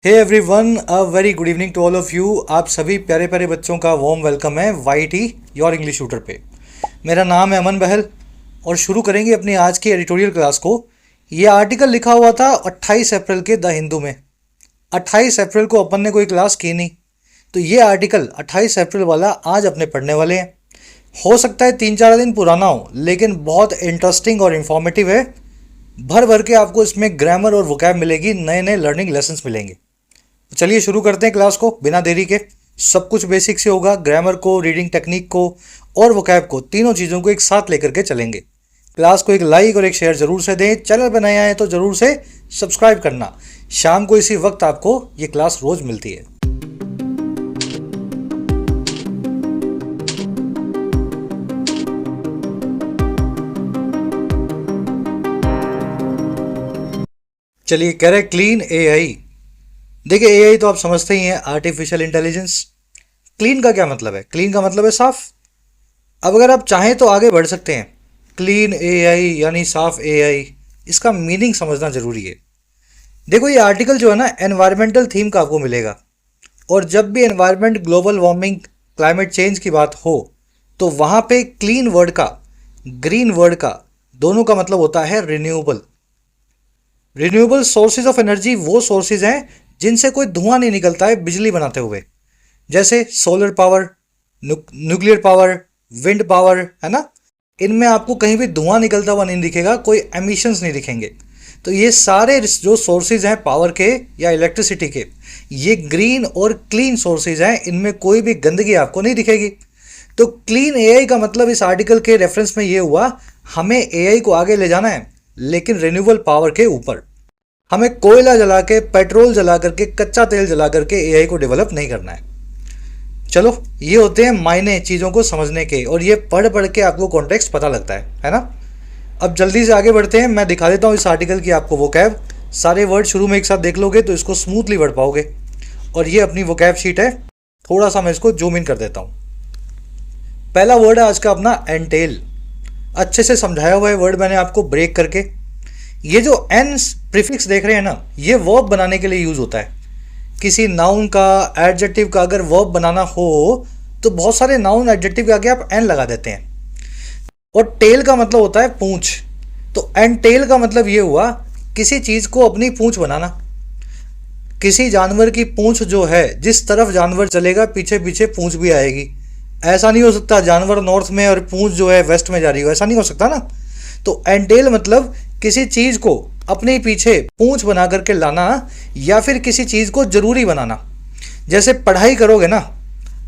Hey everyone, a very good evening to all of you. आप सभी प्यारे प्यारे बच्चों का वार्म वेलकम है वाईटी योर इंग्लिश ट्यूटर पे। मेरा नाम है अमन बहल और शुरू करेंगे अपनी आज की एडिटोरियल क्लास को। ये आर्टिकल लिखा हुआ था 28 अप्रैल के द हिंदू में। 28 अप्रैल को अपन ने कोई क्लास की नहीं, तो ये आर्टिकल 28 अप्रैल वाला आज अपने पढ़ने वाले हैं। हो सकता है 3-4 दिन पुराना हो, लेकिन बहुत इंटरेस्टिंग और इन्फॉर्मेटिव है। भर भर के आपको इसमें ग्रामर और वोकैब मिलेगी, नए नए लर्निंग लेसन्स मिलेंगे। तो चलिए शुरू करते हैं क्लास को बिना देरी के। सब कुछ बेसिक से होगा, ग्रामर को, रीडिंग टेक्निक को और वोकैब को, तीनों चीज़ों को एक साथ लेकर के चलेंगे। क्लास को एक लाइक और एक शेयर जरूर से दें। चैनल पर नए आए तो जरूर से सब्सक्राइब करना। शाम को इसी वक्त आपको ये क्लास रोज मिलती है। चलिए, कह रहे क्लीन एआई। देखिए, एआई तो आप समझते ही हैं, आर्टिफिशियल इंटेलिजेंस। क्लीन का क्या मतलब है? क्लीन का मतलब है साफ। अब अगर आप चाहें तो आगे बढ़ सकते हैं। क्लीन एआई यानी साफ एआई, इसका मीनिंग समझना जरूरी है। देखो, ये आर्टिकल जो है ना, एनवायरमेंटल थीम का आपको मिलेगा। और जब भी environment, global warming, climate change की बात हो, तो वहाँ पे क्लीन वर्ड का, ग्रीन वर्ड का, दोनों का मतलब होता है renewable. Renewable sources of energy वो सोर्सेज हैं जिनसे कोई धुआं नहीं निकलता है बिजली बनाते हुए, जैसे solar power, nuclear power, wind power, है ना। इनमें आपको कहीं भी धुआं निकलता हुआ नहीं दिखेगा, कोई एमिशंस नहीं दिखेंगे। तो ये सारे जो सोर्सेज हैं पावर के या इलेक्ट्रिसिटी के, ये ग्रीन और क्लीन सोर्सेज हैं। इनमें कोई भी गंदगी आपको नहीं दिखेगी। तो क्लीन एआई का मतलब इस आर्टिकल के रेफरेंस में ये हुआ, हमें एआई को आगे ले जाना है, लेकिन रिन्यूएबल पावर के ऊपर। हमें कोयला जला के, पेट्रोल जला करके, कच्चा तेल जला करके एआई को डेवलप नहीं करना है। चलो, ये होते हैं मायने चीज़ों को समझने के, और ये पढ़ पढ़ के आपको कॉन्टेक्स्ट पता लगता है ना। अब जल्दी से आगे बढ़ते हैं। मैं दिखा देता हूँ इस आर्टिकल की आपको वोकैब। सारे वर्ड शुरू में एक साथ देख लोगे तो इसको स्मूथली पढ़ पाओगे। और ये अपनी वोकैब शीट है। थोड़ा सा मैं इसको जूम इन कर देता हूँ। पहला वर्ड है आज का अपना एंटेल। अच्छे से समझाया हुआ है वर्ड मैंने आपको ब्रेक करके। ये जो एन प्रीफिक्स देख रहे हैं ना, ये वर्ब बनाने के लिए यूज होता है। किसी नाउन का, एडजेक्टिव का अगर वर्ब बनाना हो तो बहुत सारे नाउन एडजेक्टिव के आगे आप एन लगा देते हैं। और टेल का मतलब होता है पूंछ। तो एन टेल का मतलब ये हुआ किसी चीज को अपनी पूंछ बनाना। किसी जानवर की पूंछ जो है, जिस तरफ जानवर चलेगा पीछे पीछे पूंछ भी आएगी। ऐसा नहीं हो सकता जानवर नॉर्थ में और पूंछ जो है वेस्ट में जा रही हो, ऐसा नहीं हो सकता ना। तो एंटेल मतलब किसी चीज को अपने पीछे पूंछ बना करके लाना, या फिर किसी चीज को जरूरी बनाना। जैसे पढ़ाई करोगे ना,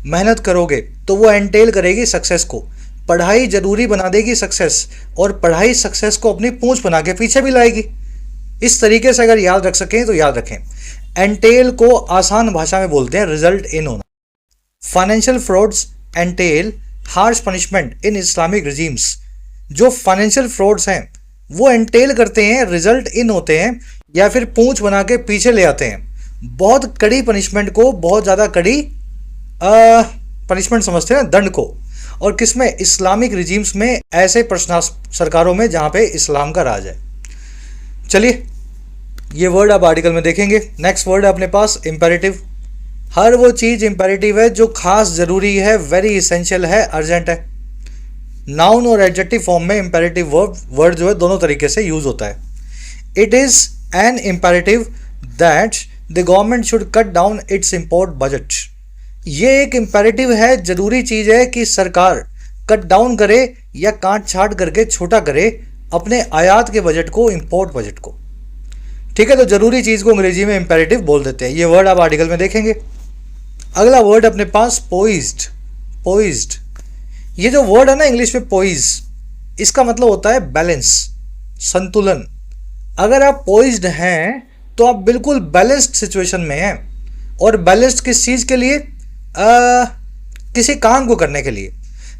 मेहनत करोगे, तो वो एंटेल करेगी सक्सेस को। पढ़ाई जरूरी बना देगी सक्सेस, और पढ़ाई सक्सेस को अपनी पूंछ बना के पीछे भी लाएगी। इस तरीके से अगर याद रख सकें तो याद रखें। एंटेल को आसान भाषा में बोलते हैं रिजल्ट इन होना। Financial frauds entail harsh punishment इन इस्लामिक रिजीम्स। जो फाइनेंशियल फ्रॉड्स हैं वो एंटेल करते हैं, रिजल्ट इन होते हैं, या फिर पूंछ बना के पीछे ले आते हैं। बहुत कड़ी पनिशमेंट को, बहुत ज़्यादा कड़ी पनिशमेंट समझते हैं, दंड को। और किसमें? इस्लामिक रिजीम्स में, ऐसे सरकारों में जहाँ पे इस्लाम का राज है। चलिए, ये वर्ड आप आर्टिकल में देखेंगे। नेक्स्ट वर्ड है अपने पास इम्पेरेटिव। हर वो चीज़ इम्पेरेटिव है जो खास ज़रूरी है, वेरी इसेंशियल है, अर्जेंट है। नाउन और एडजेक्टिव फॉर्म में इम्पेरेटिव वर्ड जो है दोनों तरीके से यूज होता है। It is an imperative that the government should cut down it's import budget. ये एक इम्पेरेटिव है, जरूरी चीज है कि सरकार कट डाउन करे या काट छाट करके छोटा करे अपने आयात के बजट को, इम्पोर्ट बजट को। ठीक है, तो जरूरी चीज को अंग्रेजी में इम्पेरेटिव बोल देते हैं। ये वर्ड आप आर्टिकल में देखेंगे। अगला वर्ड अपने पास पोइज्ड। पोइज्ड, ये जो वर्ड है ना इंग्लिश में पोइज, इसका मतलब होता है बैलेंस, संतुलन। अगर आप पोइज्ड हैं तो आप बिल्कुल बैलेंस्ड सिचुएशन में हैं। और बैलेंस्ड किस चीज़ के लिए? किसी काम को करने के लिए।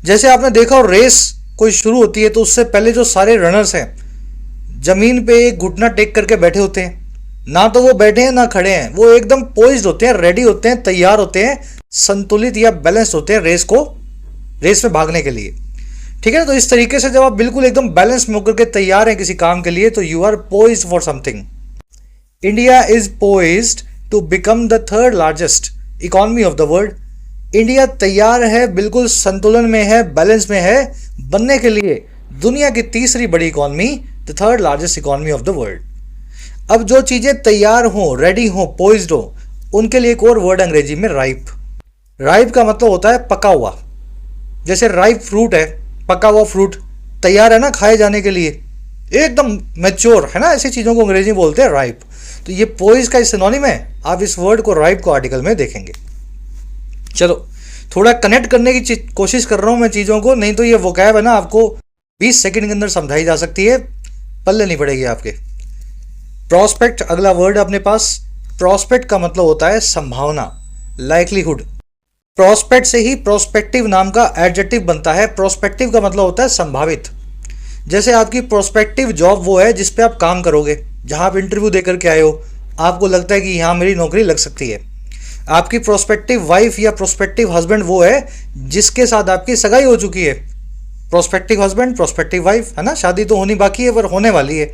जैसे आपने देखा हो, रेस कोई शुरू होती है तो उससे पहले जो सारे रनर्स हैं जमीन पे एक घुटना टेक करके बैठे होते हैं। ना तो वो बैठे हैं ना खड़े हैं, वो एकदम पोइज्ड होते हैं, रेडी होते हैं, तैयार होते हैं, संतुलित या बैलेंस्ड होते हैं रेस में भागने के लिए। ठीक है ना। तो इस तरीके से जब आप बिल्कुल एकदम बैलेंस में होकर के तैयार हैं किसी काम के लिए, तो you are poised for something. India is poised to become the third largest economy of the world. India तैयार है, बिल्कुल संतुलन में है, बैलेंस में है, बनने के लिए दुनिया की तीसरी बड़ी economy, the third largest economy of the world. अब जो चीज़ें तैयार हों, रेडी हों, पोइज्ड हों, उनके लिए एक और वर्ड अंग्रेजी में राइप। राइप का मतलब होता है पका हुआ। जैसे राइप फ्रूट है, पका हुआ फ्रूट, तैयार है ना खाए जाने के लिए, एकदम मैच्योर है ना, ऐसी चीज़ों को अंग्रेजी में बोलते हैं राइप। तो ये पोइज का सिनोनिम है, आप इस वर्ड को राइप को आर्टिकल में देखेंगे। चलो थोड़ा कनेक्ट करने की कोशिश कर रहा हूँ मैं चीज़ों को, नहीं तो ये वोकैब है ना आपको 20 सेकंड के अंदर समझाई जा सकती है, पल्ले नहीं पड़ेगी आपके। प्रोस्पेक्ट अगला वर्ड अपने पास। प्रोस्पेक्ट का मतलब होता है संभावना, लाइकलीहुड। प्रोस्पेक्ट से ही प्रोस्पेक्टिव नाम का एडजेक्टिव बनता है। प्रोस्पेक्टिव का मतलब होता है संभावित। जैसे आपकी प्रोस्पेक्टिव जॉब वो है जिस पे आप काम करोगे, जहां आप इंटरव्यू देकर के आए हो, आपको लगता है कि यहाँ मेरी नौकरी लग सकती है। आपकी प्रोस्पेक्टिव वाइफ या प्रोस्पेक्टिव हस्बैंड वो है जिसके साथ आपकी सगाई हो चुकी है। प्रोस्पेक्टिव हस्बैंड, प्रोस्पेक्टिव वाइफ, है ना, शादी तो होनी बाकी है पर होने वाली है।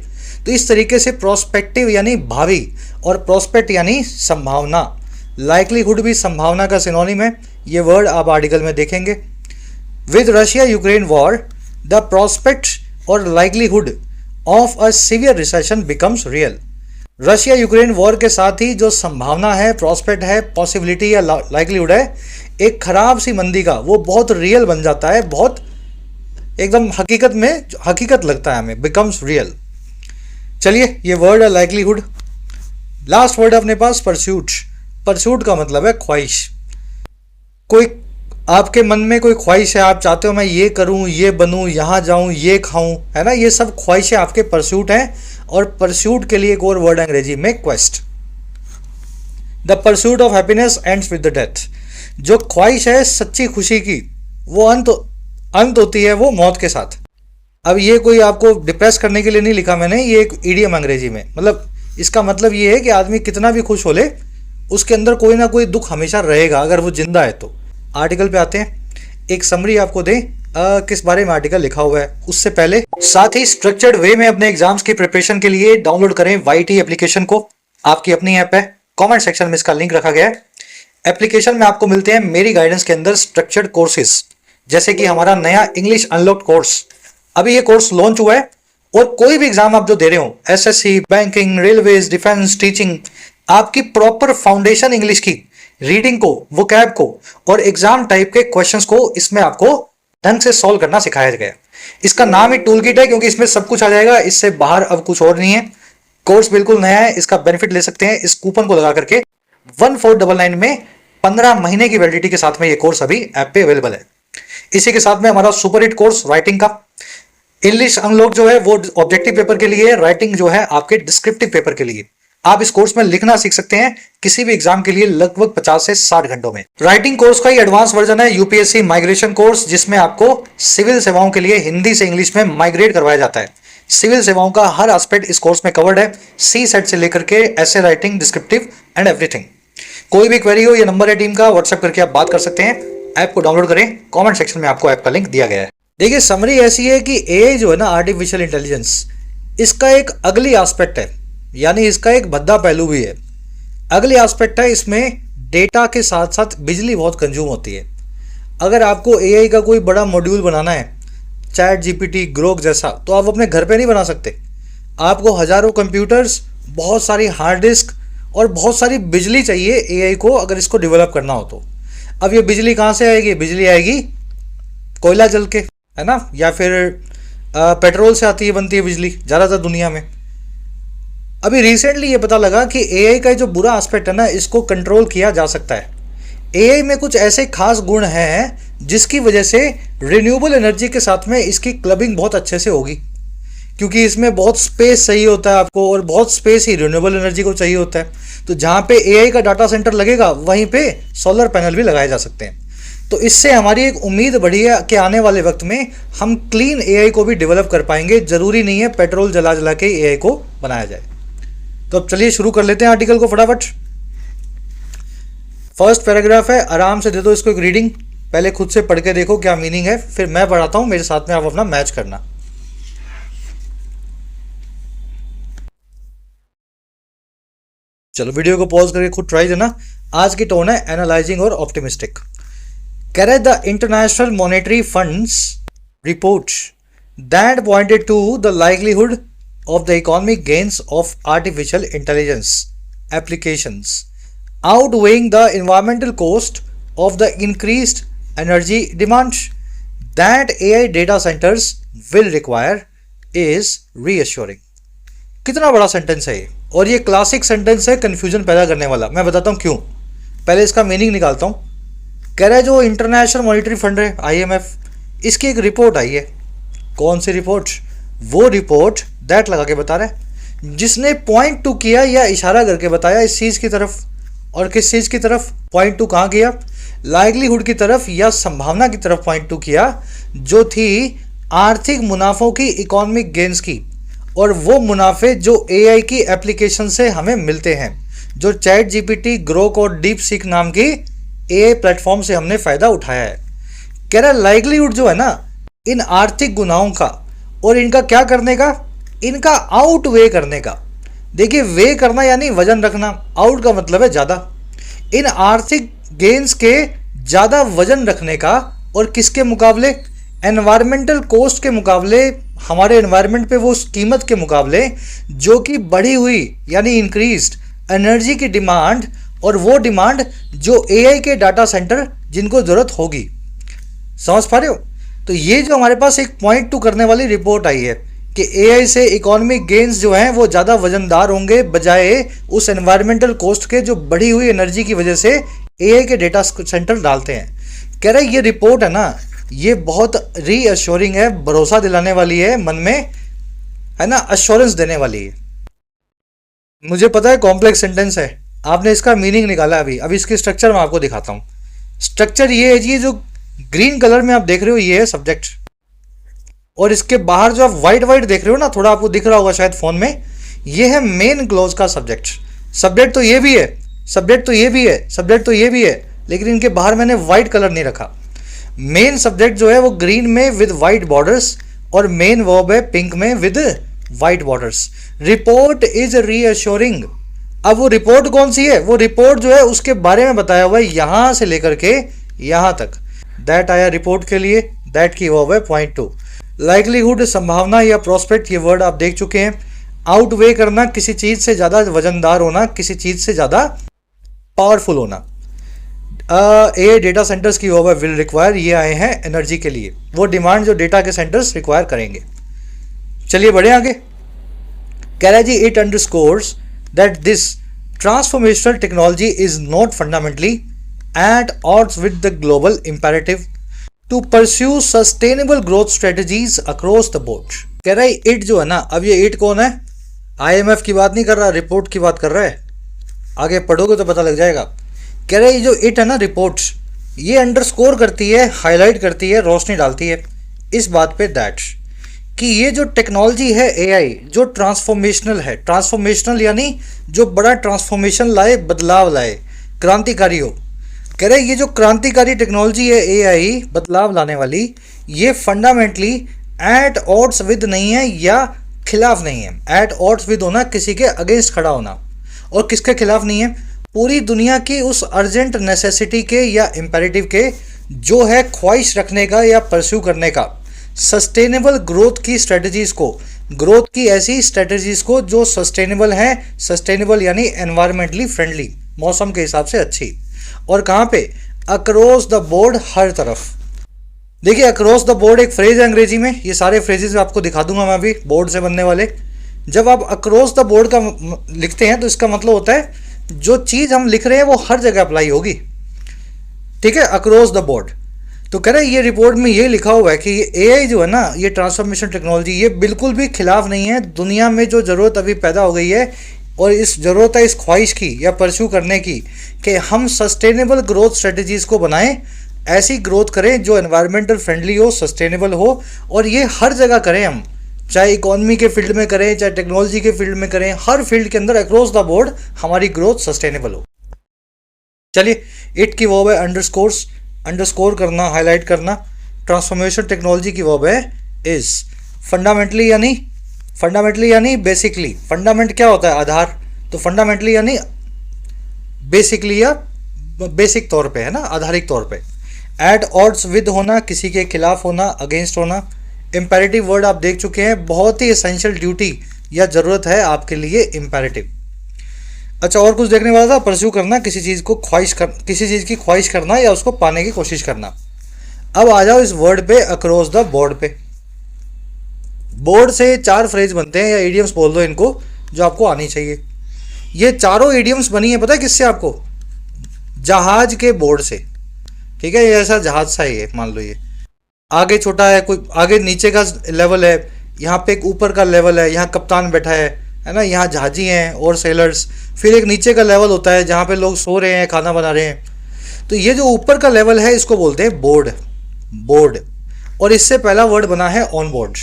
तो इस तरीके से प्रोस्पेक्टिव यानी भावी और प्रोस्पेक्ट यानी संभावना। लाइकलीहुड भी संभावना का सिनोनिम है। ये वर्ड आप आर्टिकल में देखेंगे। With Russia Ukraine war the prospect और likelihood of a severe recession becomes real. Russia Ukraine war के साथ ही जो संभावना है, प्रोस्पेक्ट है, पॉसिबिलिटी या लाइकलीहुड है एक खराब सी मंदी का, वो बहुत रियल बन जाता है, बहुत एकदम हकीकत में, हकीकत लगता है हमें, बिकम्स रियल। चलिए ये वर्ड है लाइकलीहुड। लास्ट वर्ड अपने पास परस्यूट। परस्यूट का मतलब है ख्वाहिश। कोई आपके मन में कोई ख्वाहिश है, आप चाहते हो मैं ये करूं, ये बनूं, यहाँ जाऊं, ये खाऊं, है ना, ये सब ख्वाहिशें आपके परस्यूट हैं। और परस्यूट के लिए एक और वर्ड अंग्रेजी में quest. The pursuit of happiness ends with the death. जो ख्वाहिश है सच्ची खुशी की, वो अंत होती है वो मौत के साथ। अब ये कोई आपको डिप्रेस करने के लिए नहीं लिखा मैंने, ये एक ईडियम अंग्रेजी में, मतलब इसका मतलब ये है कि आदमी कितना भी खुश हो ले, उसके अंदर कोई ना कोई दुख हमेशा रहेगा अगर वो जिंदा है तो। आर्टिकल पे आते हैं, एक समरी आपको दें किस बारे में आर्टिकल लिखा हुआ है। उससे पहले साथ ही स्ट्रक्चर्ड वे में अपने एग्जाम्स की प्रिपरेशन के लिए डाउनलोड करें YT एप्लीकेशन को। आपकी अपनी ऐप है, कमेंट सेक्शन में इसका लिंक रखा गया है। एप्लीकेशन में आपको मिलते हैं मेरी गाइडेंस के अंदर स्ट्रक्चर्ड कोर्सेज, जैसे कि हमारा नया इंग्लिश अनलॉक्ड कोर्स, अभी ये कोर्स लॉन्च हुआ है। और कोई भी एग्जाम आप जो दे रहे हो, SSC, banking, railways, defence, teaching, आपकी प्रॉपर फाउंडेशन इंग्लिश की रीडिंग को, वोकैब को और एग्जाम टाइप के क्वेश्चंस को इसमें आपको ढंग से सॉल्व करना सिखाया गया। इसका नाम ही टूल किट है क्योंकि इसमें सब कुछ आ जाएगा, इससे बाहर अब कुछ और नहीं है। कोर्स बिल्कुल नया है, इसका बेनिफिट ले सकते हैं इस कूपन को लगा करके। 1499 में 15 महीने की वैलिडिटी के साथ में ये कोर्स अभी ऐप पे अवेलेबल है। इसी के साथ में हमारा सुपर हिट कोर्स राइटिंग का, इंग्लिश अनलॉक जो है वो ऑब्जेक्टिव पेपर के लिए, राइटिंग जो है आपके डिस्क्रिप्टिव पेपर के लिए। आप इस कोर्स में लिखना सीख सकते हैं किसी भी एग्जाम के लिए लगभग 50 से 60 घंटों में। राइटिंग कोर्स का ही एडवांस वर्जन है UPSC माइग्रेशन कोर्स, जिसमें आपको सिविल सेवाओं के लिए हिंदी से इंग्लिश में माइग्रेट करवाया जाता है। सिविल सेवाओं का हर एस्पेक्ट इस कोर्स में कवर्ड है, C-सेट से लेकर के ऐसे राइटिंग, डिस्क्रिप्टिव एंड एवरीथिंग। कोई भी क्वेरी हो, ये नंबर है टीम का, व्हाट्सएप करके आप बात कर सकते हैं। ऐप को डाउनलोड करें, कॉमेंट सेक्शन में आपको ऐप का लिंक दिया गया है। देखिए समरी ऐसी है कि AI जो है ना, आर्टिफिशियल इंटेलिजेंस, इसका एक अगली एस्पेक्ट है, यानी इसका एक भद्दा पहलू भी है। अगली एस्पेक्ट है, इसमें डेटा के साथ साथ बिजली बहुत कंज्यूम होती है। अगर आपको AI का कोई बड़ा मॉड्यूल बनाना है, ChatGPT, ग्रोक जैसा, तो आप अपने घर पे नहीं बना सकते। आपको हजारों कंप्यूटर्स, बहुत सारी हार्ड डिस्क और बहुत सारी बिजली चाहिए AI को, अगर इसको डेवलप करना हो तो। अब ये बिजली कहाँ से आएगी? बिजली आएगी कोयला जल के, है ना, या फिर पेट्रोल से आती है, बनती है बिजली ज़्यादातर दुनिया में। अभी रिसेंटली ये पता लगा कि AI का जो बुरा एस्पेक्ट है ना, इसको कंट्रोल किया जा सकता है। AI में कुछ ऐसे खास गुण हैं जिसकी वजह से रिन्यूएबल एनर्जी के साथ में इसकी क्लबिंग बहुत अच्छे से होगी, क्योंकि इसमें बहुत स्पेस चाहिए होता है आपको, और बहुत स्पेस ही रिन्यूएबल एनर्जी को चाहिए होता है। तो जहाँ पे AI का डाटा सेंटर लगेगा वहीं पे सोलर पैनल भी लगाए जा सकते हैं। तो इससे हमारी एक उम्मीद बढ़ी है कि आने वाले वक्त में हम क्लीन AI को भी डेवलप कर पाएंगे। जरूरी नहीं है पेट्रोल जला जला के AI को बनाया जाए। तो अब चलिए शुरू कर लेते हैं आर्टिकल को फटाफट। फर्स्ट पैराग्राफ है, आराम से दे दो इसको एक रीडिंग, पहले खुद से पढ़ के देखो क्या मीनिंग है, फिर मैं पढ़ाता हूं, मेरे साथ में आप अपना मैच करना। चलो वीडियो को पॉज करके खुद ट्राई देना। आज की टोन है एनालाइजिंग और ऑप्टिमिस्टिक। कह रहे the International Monetary Fund's report that pointed to the livelihood of the economic gains of artificial intelligence applications outweighing the environmental cost of the increased energy demand that AI data centers will require is reassuring। कितना बड़ा sentence है ये, और ये classic sentence है confusion पैदा करने वाला। मैं बताता हूँ क्यों, पहले इसका मीनिंग निकालता हूँ। कह रहा है जो इंटरनेशनल मॉनेटरी फंड है IMF, इसकी एक रिपोर्ट आई है। कौन सी रिपोर्ट? वो रिपोर्ट दैट लगा के बता रहा है जिसने पॉइंट टू किया या इशारा करके बताया इस चीज़ की तरफ। और किस चीज़ की तरफ पॉइंट टू कहाँ किया? लाइवलीहुड की तरफ या संभावना की तरफ पॉइंट टू किया, जो थी आर्थिक मुनाफों की, इकोनॉमिक गेन्स की। और वो मुनाफे जो AI की एप्लीकेशन से हमें मिलते हैं, जो चैट GPT, ग्रोक और डीप सीक नाम की AI प्लेटफॉर्म से हमने फ़ायदा उठाया है। कह रहा लाइवलीहुड जो है ना, इन आर्थिक गुनाहों का और इनका क्या करने का, इनका आउट वे करने का। देखिए, वे करना यानी वजन रखना, आउट का मतलब है ज़्यादा। इन आर्थिक गेन्स के ज़्यादा वजन रखने का, और किसके मुकाबले? एनवायरमेंटल कोस्ट के मुकाबले, हमारे एनवायरनमेंट पे वो कीमत के मुकाबले जो कि बढ़ी हुई यानी इंक्रीज्ड एनर्जी की डिमांड, और वो डिमांड जो AI के डाटा सेंटर जिनको ज़रूरत होगी। समझ पा रहे हो? तो ये जो हमारे पास एक पॉइंट टू करने वाली रिपोर्ट आई है कि AI से इकोनॉमिक गेन्स जो हैं वो ज़्यादा वजनदार होंगे बजाय उस एनवायरमेंटल कोस्ट के जो बढ़ी हुई एनर्जी की वजह से AI के डेटा सेंटर डालते हैं। कह रहे ये रिपोर्ट है ना, ये बहुत रीअश्योरिंग है, भरोसा दिलाने वाली है मन में, है ना, अश्योरेंस देने वाली है। मुझे पता है कॉम्प्लेक्स सेंटेंस है, आपने इसका मीनिंग निकाला अभी इसकी स्ट्रक्चर मैं आपको दिखाता हूँ। स्ट्रक्चर ये है जी, जो ग्रीन कलर में आप देख रहे हो ये है सब्जेक्ट, और इसके बाहर जो आप वाइट वाइट देख रहे हो ना, थोड़ा आपको दिख रहा होगा शायद फोन में, ये है मेन क्लॉज का सब्जेक्ट। सब्जेक्ट तो ये भी है, सब्जेक्ट तो ये भी है, सब्जेक्ट तो ये भी है, लेकिन इनके बाहर मैंने वाइट कलर नहीं रखा। मेन सब्जेक्ट जो है वो ग्रीन में विद वाइट बॉर्डर्स, और मेन वर्ब है पिंक में with white borders. Report is reassuring. अब वो रिपोर्ट कौन सी है? वो रिपोर्ट जो है उसके बारे में बताया हुआ है, यहां से लेकर के यहां तक। दैट आया रिपोर्ट के लिए, दैट की वर्ब है पॉइंट टू। लाइवलीहुड, संभावना या प्रोस्पेक्ट, ये वर्ड आप देख चुके हैं। आउटवे करना, किसी चीज से ज्यादा वजनदार होना, किसी चीज से ज्यादा पावरफुल होना। AI डेटा सेंटर्स की वर्ब है विल रिक्वायर, ये आए हैं एनर्जी के लिए, वो डिमांड जो डेटा के सेंटर्स रिक्वायर करेंगे। चलिए बढ़े आगे। कह रहा है जी, it underscores that this transformational technology is not fundamentally at odds with the global imperative to pursue sustainable growth strategies across the board। कह रहा है इट जो है ना, अब ये इट कौन है? IMF की बात नहीं कर रहा, रिपोर्ट की बात कर रहा है। आगे पढ़ोगे तो पता लग जाएगा। कह रहा है ये जो इट है ना रिपोर्ट, ये अंडरस्कोर करती है, हाईलाइट करती है, रोशनी डालती है इस बात पे दैट कि ये जो टेक्नोलॉजी है AI, जो ट्रांसफॉर्मेशनल है, ट्रांसफॉर्मेशनल यानी जो बड़ा ट्रांसफॉर्मेशन लाए, बदलाव लाए, क्रांतिकारी हो। कह रहे ये जो क्रांतिकारी टेक्नोलॉजी है AI, बदलाव लाने वाली, ये फंडामेंटली एट ऑड्स विद नहीं है या खिलाफ नहीं है। एट ऑड्स विद होना, किसी के अगेंस्ट खड़ा होना, और किसके खिलाफ नहीं है? पूरी दुनिया की उस अर्जेंट नेसेसिटी के या इम्पेरेटिव के जो है ख्वाहिश रखने का या परस्यू करने का, सस्टेनेबल ग्रोथ की स्ट्रेटजीज को, ग्रोथ की ऐसी स्ट्रेटजीज को जो सस्टेनेबल है। सस्टेनेबल यानी एनवायरमेंटली फ्रेंडली, मौसम के हिसाब से अच्छी। और कहाँ पे? अक्रॉस द बोर्ड, हर तरफ। देखिए, अक्रॉस द बोर्ड एक फ्रेज है अंग्रेजी में, ये सारे फ्रेजेस आपको दिखा दूंगा मैं अभी, बोर्ड से बनने वाले। जब आप अक्रॉस द बोर्ड का लिखते हैं तो इसका मतलब होता है जो चीज़ हम लिख रहे हैं वो हर जगह अप्लाई होगी। ठीक है, अक्रॉस द बोर्ड। तो कह रहे हैं ये रिपोर्ट में ये लिखा हुआ है कि ये AI जो है ना, ये ट्रांसफॉर्मेशन टेक्नोलॉजी, ये बिल्कुल भी खिलाफ नहीं है। दुनिया में जो ज़रूरत अभी पैदा हो गई है, और इस ज़रूरत है इस ख्वाहिश की या परस्यू करने की कि हम सस्टेनेबल ग्रोथ स्ट्रेटजीज़ को बनाएं, ऐसी ग्रोथ करें जो एनवायरमेंटल फ्रेंडली हो, सस्टेनेबल हो, और ये हर जगह करें हम, चाहे इकोनॉमी के फील्ड में करें, चाहे टेक्नोलॉजी के फील्ड में करें, हर फील्ड के अंदर अक्रॉस द बोर्ड हमारी ग्रोथ सस्टेनेबल हो। चलिए, इट की वर्ब है अंडरस्कोर्स, अंडरस्कोर करना, हाईलाइट करना। ट्रांसफॉर्मेशन टेक्नोलॉजी की वर्ब है इज। फंडामेंटली यानी बेसिकली। फंडामेंट क्या होता है? आधार। तो फंडामेंटली यानी बेसिकली या बेसिक तौर पे, है ना, आधारिक तौर पे। एट ऑड्स विद होना, किसी के खिलाफ होना, अगेंस्ट होना। इम्पेरेटिव वर्ड आप देख चुके हैं, बहुत ही एसेंशियल ड्यूटी या ज़रूरत है आपके लिए इम्पेरेटिव। अच्छा, और कुछ देखने वाला था, परस्यू करना, किसी चीज़ को किसी चीज़ की ख्वाहिश करना या उसको पाने की कोशिश करना। अब आ जाओ इस वर्ड पे, अक्रॉस द बोर्ड पे। बोर्ड से 4 फ्रेज बनते हैं, या इडियम्स बोल दो इनको, जो आपको आनी चाहिए। ये चारों इडियम्स बनी है पता है किससे आपको? जहाज के बोर्ड से। ठीक है, ये ऐसा जहाज सा है, ये मान लो ये आगे छोटा है, कोई आगे नीचे का लेवल है, यहाँ पे एक ऊपर का लेवल है, यहाँ कप्तान बैठा है ना, यहाँ जहाजी हैं और सेलर्स। फिर एक नीचे का लेवल होता है जहाँ पे लोग सो रहे हैं, खाना बना रहे हैं। तो ये जो ऊपर का लेवल है इसको बोलते हैं बोर्ड। बोर्ड। और इससे पहला वर्ड बना है ऑन बोर्ड।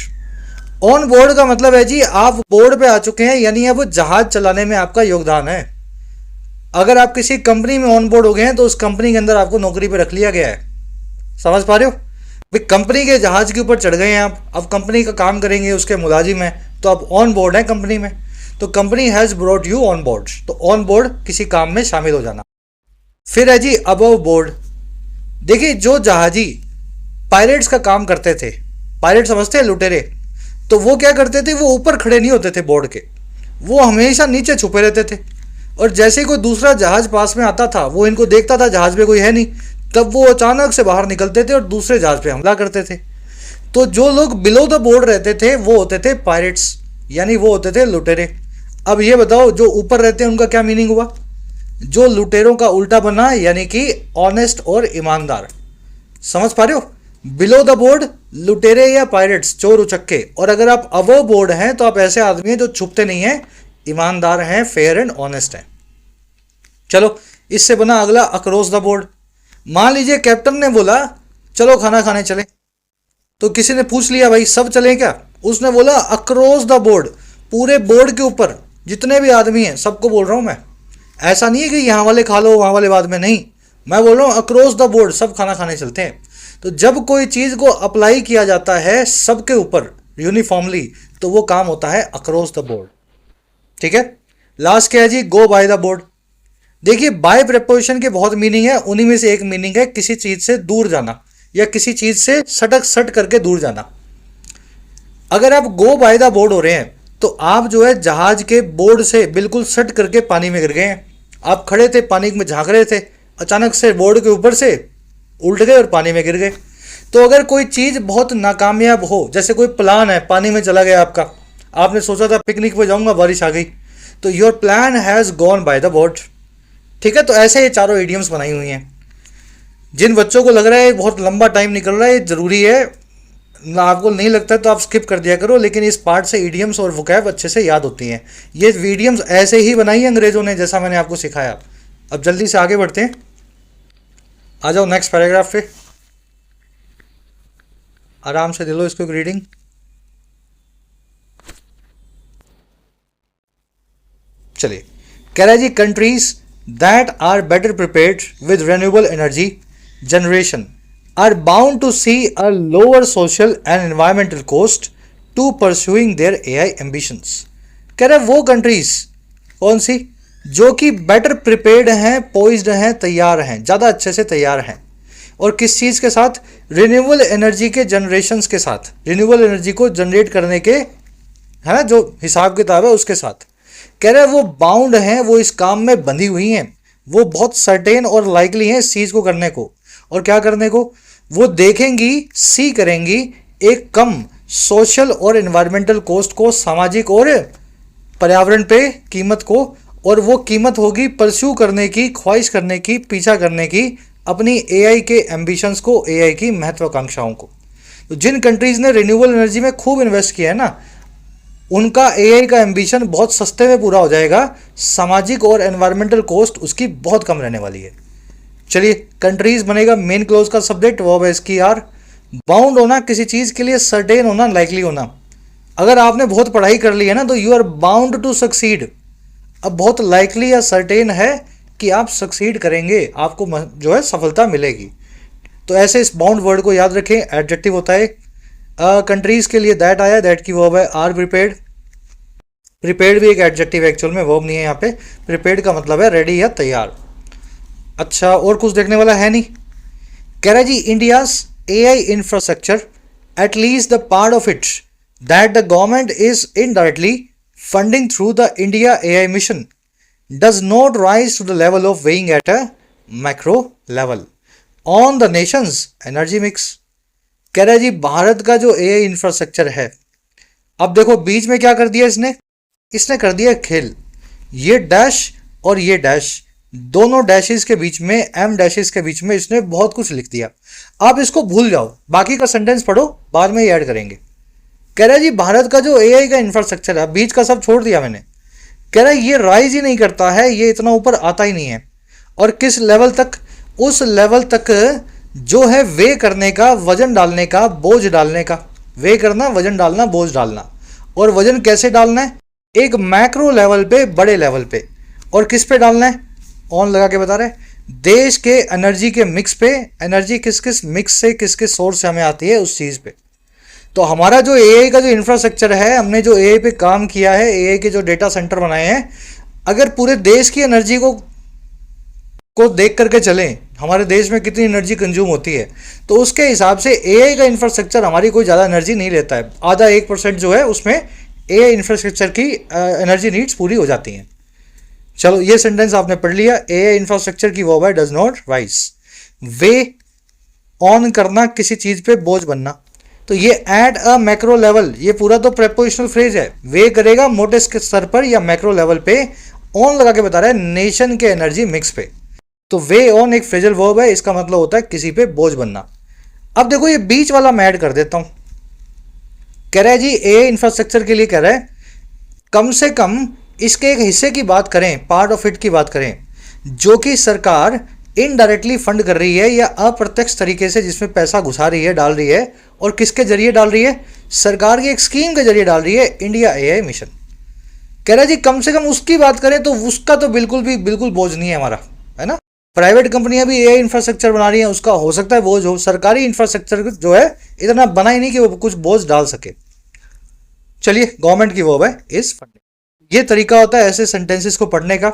ऑन बोर्ड का मतलब है जी आप बोर्ड पे आ चुके हैं, यानी अब जहाज चलाने में आपका योगदान है। अगर आप किसी कंपनी में ऑन बोर्ड हो गए हैं तो उस कंपनी के अंदर आपको नौकरी पे रख लिया गया है। समझ पा रहे हो? भाई कंपनी के जहाज के ऊपर चढ़ गए हैं आप, अब कंपनी का काम करेंगे, उसके मुलाजिम हैं, तो आप ऑन बोर्ड हैं कंपनी में। तो company has brought you on board, तो ऑन बोर्ड किसी काम में शामिल हो जाना। फिर है जी अबव बोर्ड। देखिए जो जहाजी पायरेट्स का काम करते थे, पायरेट समझते हैं, लुटेरे, तो वो क्या करते थे, वो ऊपर खड़े नहीं होते थे बोर्ड के, वो हमेशा नीचे छुपे रहते थे। और जैसे ही कोई दूसरा जहाज पास में आता था, वो इनको देखता था जहाज पे कोई है नहीं, तब वो अचानक से बाहर निकलते थे और दूसरे जहाज पे हमला करते थे। तो जो लोग बिलो द बोर्ड रहते थे वो होते थे पायरेट्स, यानी वो होते थे लुटेरे। अब ये बताओ जो ऊपर रहते हैं उनका क्या मीनिंग हुआ? जो लुटेरों का उल्टा बना, यानी कि ऑनेस्ट और ईमानदार। समझ पा रहे हो? बिलो द बोर्ड लुटेरे या पायरेट्स, चोर उचक्के। और अगर आप अबव बोर्ड हैं तो आप ऐसे आदमी हैं जो छुपते नहीं हैं, ईमानदार हैं, फेयर एंड ऑनेस्ट हैं। चलो, इससे बना अगला अक्रॉस द बोर्ड। मान लीजिए कैप्टन ने बोला चलो खाना खाने चले, तो किसी ने पूछ लिया भाई सब चलें क्या? उसने बोला अक्रॉस द बोर्ड, पूरे बोर्ड के ऊपर जितने भी आदमी हैं सबको बोल रहा हूं मैं। ऐसा नहीं है कि यहाँ वाले खा लो वहाँ वाले बाद में, नहीं, मैं बोल रहा हूँ अक्रॉस द बोर्ड, सब खाना खाने चलते हैं। तो जब कोई चीज़ को अप्लाई किया जाता है सबके ऊपर यूनिफॉर्मली, तो वो काम होता है अक्रॉस द बोर्ड। ठीक है, लास्ट क्या है जी? गो बाय द बोर्ड। देखिए बाय प्रेपोजिशन के बहुत मीनिंग है, उन्हीं में से एक मीनिंग है किसी चीज से दूर जाना, या किसी चीज से सट करके दूर जाना। अगर आप गो बाय द बोर्ड हो रहे हैं तो आप जो है जहाज के बोर्ड से बिल्कुल सट करके पानी में गिर गए हैं। आप खड़े थे, पानी में झांक रहे थे, अचानक से बोर्ड के ऊपर से उल्ट गए और पानी में गिर गए। तो अगर कोई चीज़ बहुत नाकामयाब हो, जैसे कोई प्लान है पानी में चला गया आपका, आपने सोचा था पिकनिक पे जाऊंगा, बारिश आ गई, तो your plan has gone by the board. ठीक है, तो ऐसे ये चारों इडियम्स बनाई हुई हैं। जिन बच्चों को लग रहा है बहुत लंबा टाइम निकल रहा है, ये ज़रूरी है ना, आपको नहीं लगता है तो आप स्किप कर दिया करो, लेकिन इस पार्ट से इडियम्स और वोकैब अच्छे से याद होती हैं। ये इडियम्स ऐसे ही बनाई है अंग्रेज़ों ने, जैसा मैंने आपको सिखाया। अब जल्दी से आगे बढ़ते हैं, आ जाओ नेक्स्ट पैराग्राफ पे, आराम से दे लो इसको एक रीडिंग। चलिए, कह रहा है जी countries that are better prepared with renewable energy generation are bound to see a lower social and environmental cost to pursuing their AI ambitions। कह रहे वो कंट्रीज कौन सी जो कि बेटर प्रिपेयर्ड हैं, पोइज्ड हैं, तैयार हैं, ज़्यादा अच्छे से तैयार हैं। और किस चीज़ के साथ? रिन्यूएबल एनर्जी के जनरेशंस के साथ, रिन्यूएबल एनर्जी को जनरेट करने के, है ना, जो हिसाब किताब है उसके साथ। कह रहे वो बाउंड हैं, वो इस काम में बंधी हुई हैं, वो बहुत सर्टेन और लाइकली हैं इस चीज़ को करने को। और क्या करने को? वो देखेंगी, सी करेंगी एक कम सोशल और एनवायरमेंटल कॉस्ट को, सामाजिक और पर्यावरण पे कीमत को, और वो कीमत होगी परस्यू करने की, ख्वाहिश करने की, पीछा करने की अपनी एआई के एम्बिशंस को, एआई की महत्वाकांक्षाओं को। तो जिन कंट्रीज ने रिन्यूएबल एनर्जी में खूब इन्वेस्ट किया है ना, उनका एआई का एम्बिशन बहुत सस्ते में पूरा हो जाएगा, सामाजिक और एनवायरमेंटल कॉस्ट उसकी बहुत कम रहने वाली है। चलिए, कंट्रीज बनेगा मेन क्लोज का सब्जेक्ट, वर्ब है इसकी आर। बाउंड होना, किसी चीज़ के लिए सर्टेन होना, लाइकली होना। अगर आपने बहुत पढ़ाई कर ली है ना तो you are bound to succeed. अब बहुत लाइकली या सर्टेन है कि आप सक्सीड करेंगे, आपको जो है सफलता मिलेगी। तो ऐसे इस बाउंड वर्ड को याद रखें, एडजेक्टिव होता है। कंट्रीज के लिए दैट आया, दैट की वर्ब है आर प्रिपेयर्ड। प्रिपेयर्ड भी एक एडजेक्टिव है, एक्चुअल में वर्ब नहीं है यहाँ पे। प्रिपेयर्ड का मतलब है रेडी या तैयार। अच्छा, और कुछ देखने वाला है नहीं। कह रहा है जी India's AI infrastructure, at least the part of it that the government is indirectly funding through the India AI mission does not rise to the level of weighing at a macro level on the nation's energy mix। कह रहा है जी भारत का जो AI infrastructure है, अब देखो बीच में क्या कर दिया इसने, इसने कर दिया खेल। ये डैश और ये डैश, दोनों डैशेस के बीच में, एम डैशेस के बीच में इसने बहुत कुछ लिख दिया। आप इसको भूल जाओ, बाकी का सेंटेंस पढ़ो, बाद में ही ऐड करेंगे। कह रहा है जी भारत का जो एआई का इंफ्रास्ट्रक्चर है, बीच का सब छोड़ दिया मैंने, कह रहा है ये राइज ही नहीं करता है, ये इतना ऊपर आता ही नहीं है। और किस लेवल तक, उस लेवल तक जो है वे करने का, वजन डालने का, बोझ डालने का। वे करना, वजन डालना, बोझ डालना। और वजन कैसे डालना है, एक मैक्रो लेवल पे, बड़े लेवल पे। और किस पे डालना है, ऑन लगा के बता रहे, देश के एनर्जी के मिक्स पे। एनर्जी किस किस मिक्स से, किस किस सोर्स से हमें आती है, उस चीज़ पे। तो हमारा जो एआई का जो इंफ्रास्ट्रक्चर है, हमने जो एआई पे काम किया है, एआई के जो डेटा सेंटर बनाए हैं, अगर पूरे देश की एनर्जी को देख करके चलें, हमारे देश में कितनी एनर्जी कंज्यूम होती है, तो उसके हिसाब से एआई का इंफ्रास्ट्रक्चर हमारी कोई ज़्यादा एनर्जी नहीं लेता है। आधा 1% जो है उसमें एआई इंफ्रास्ट्रक्चर की एनर्जी नीड्स पूरी हो जाती हैं। चलो ये सेंटेंस आपने पढ़ लिया। एआई इंफ्रास्ट्रक्चर की वर्ब है does not rise. Way on करना, किसी चीज़ पे बोझ बनना। तो ये एट अ मैक्रो लेवल, ये पूरा तो प्रेपोजिशनल फ्रेज है। वे करेगा मोटे स्तर पर या मैक्रो लेवल पे। ऑन लगा के बता रहा है नेशन के एनर्जी मिक्स पे। तो वे ऑन एक फ्रेजल वर्ब है, इसका मतलब होता है किसी पे बोझ बनना। अब देखो ये बीच वाला मैं ऐड कर देता हूं। कह रहा है जी ए इंफ्रास्ट्रक्चर के लिए कह रहा है कम से कम इसके एक हिस्से की बात करें, पार्ट ऑफ इट की बात करें, जो कि सरकार इनडायरेक्टली फंड कर रही है या अप्रत्यक्ष तरीके से जिसमें पैसा घुसा रही है, डाल रही है। और किसके जरिए डाल रही है, सरकार की एक स्कीम के जरिए डाल रही है, इंडिया एआई मिशन। कह रहा है जी कम से कम उसकी बात करें तो उसका तो बिल्कुल बोझ नहीं है हमारा, है ना। प्राइवेट कंपनियां भी एआई इंफ्रास्ट्रक्चर बना रही हैं, उसका हो सकता है बोझ हो। सरकारी इंफ्रास्ट्रक्चर जो है इतना बना ही नहीं कि वो कुछ बोझ डाल सके। चलिए गवर्नमेंट की वर्ब है इज फंडिंग। ये तरीका होता है ऐसे सेंटेंसेस को पढ़ने का।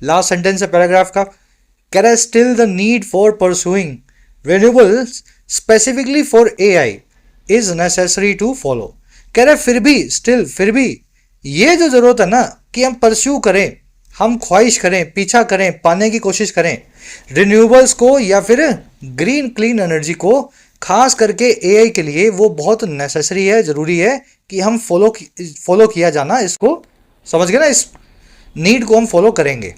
लास्ट सेंटेंस है पैराग्राफ का। कह रहा है still the need for pursuing renewables specifically for AI is necessary to follow. कह रहा है फिर भी, स्टिल फिर भी ये जो जरूरत है ना कि हम परस्यू करें, हम ख्वाहिश करें, पीछा करें, पाने की कोशिश करें रिन्यूएबल्स को या फिर ग्रीन क्लीन एनर्जी को, खास करके एआई के लिए वो बहुत नेसेसरी है, ज़रूरी है कि हम फॉलो किया जाना, इसको समझ गए ना, इस नीड को हम फॉलो करेंगे।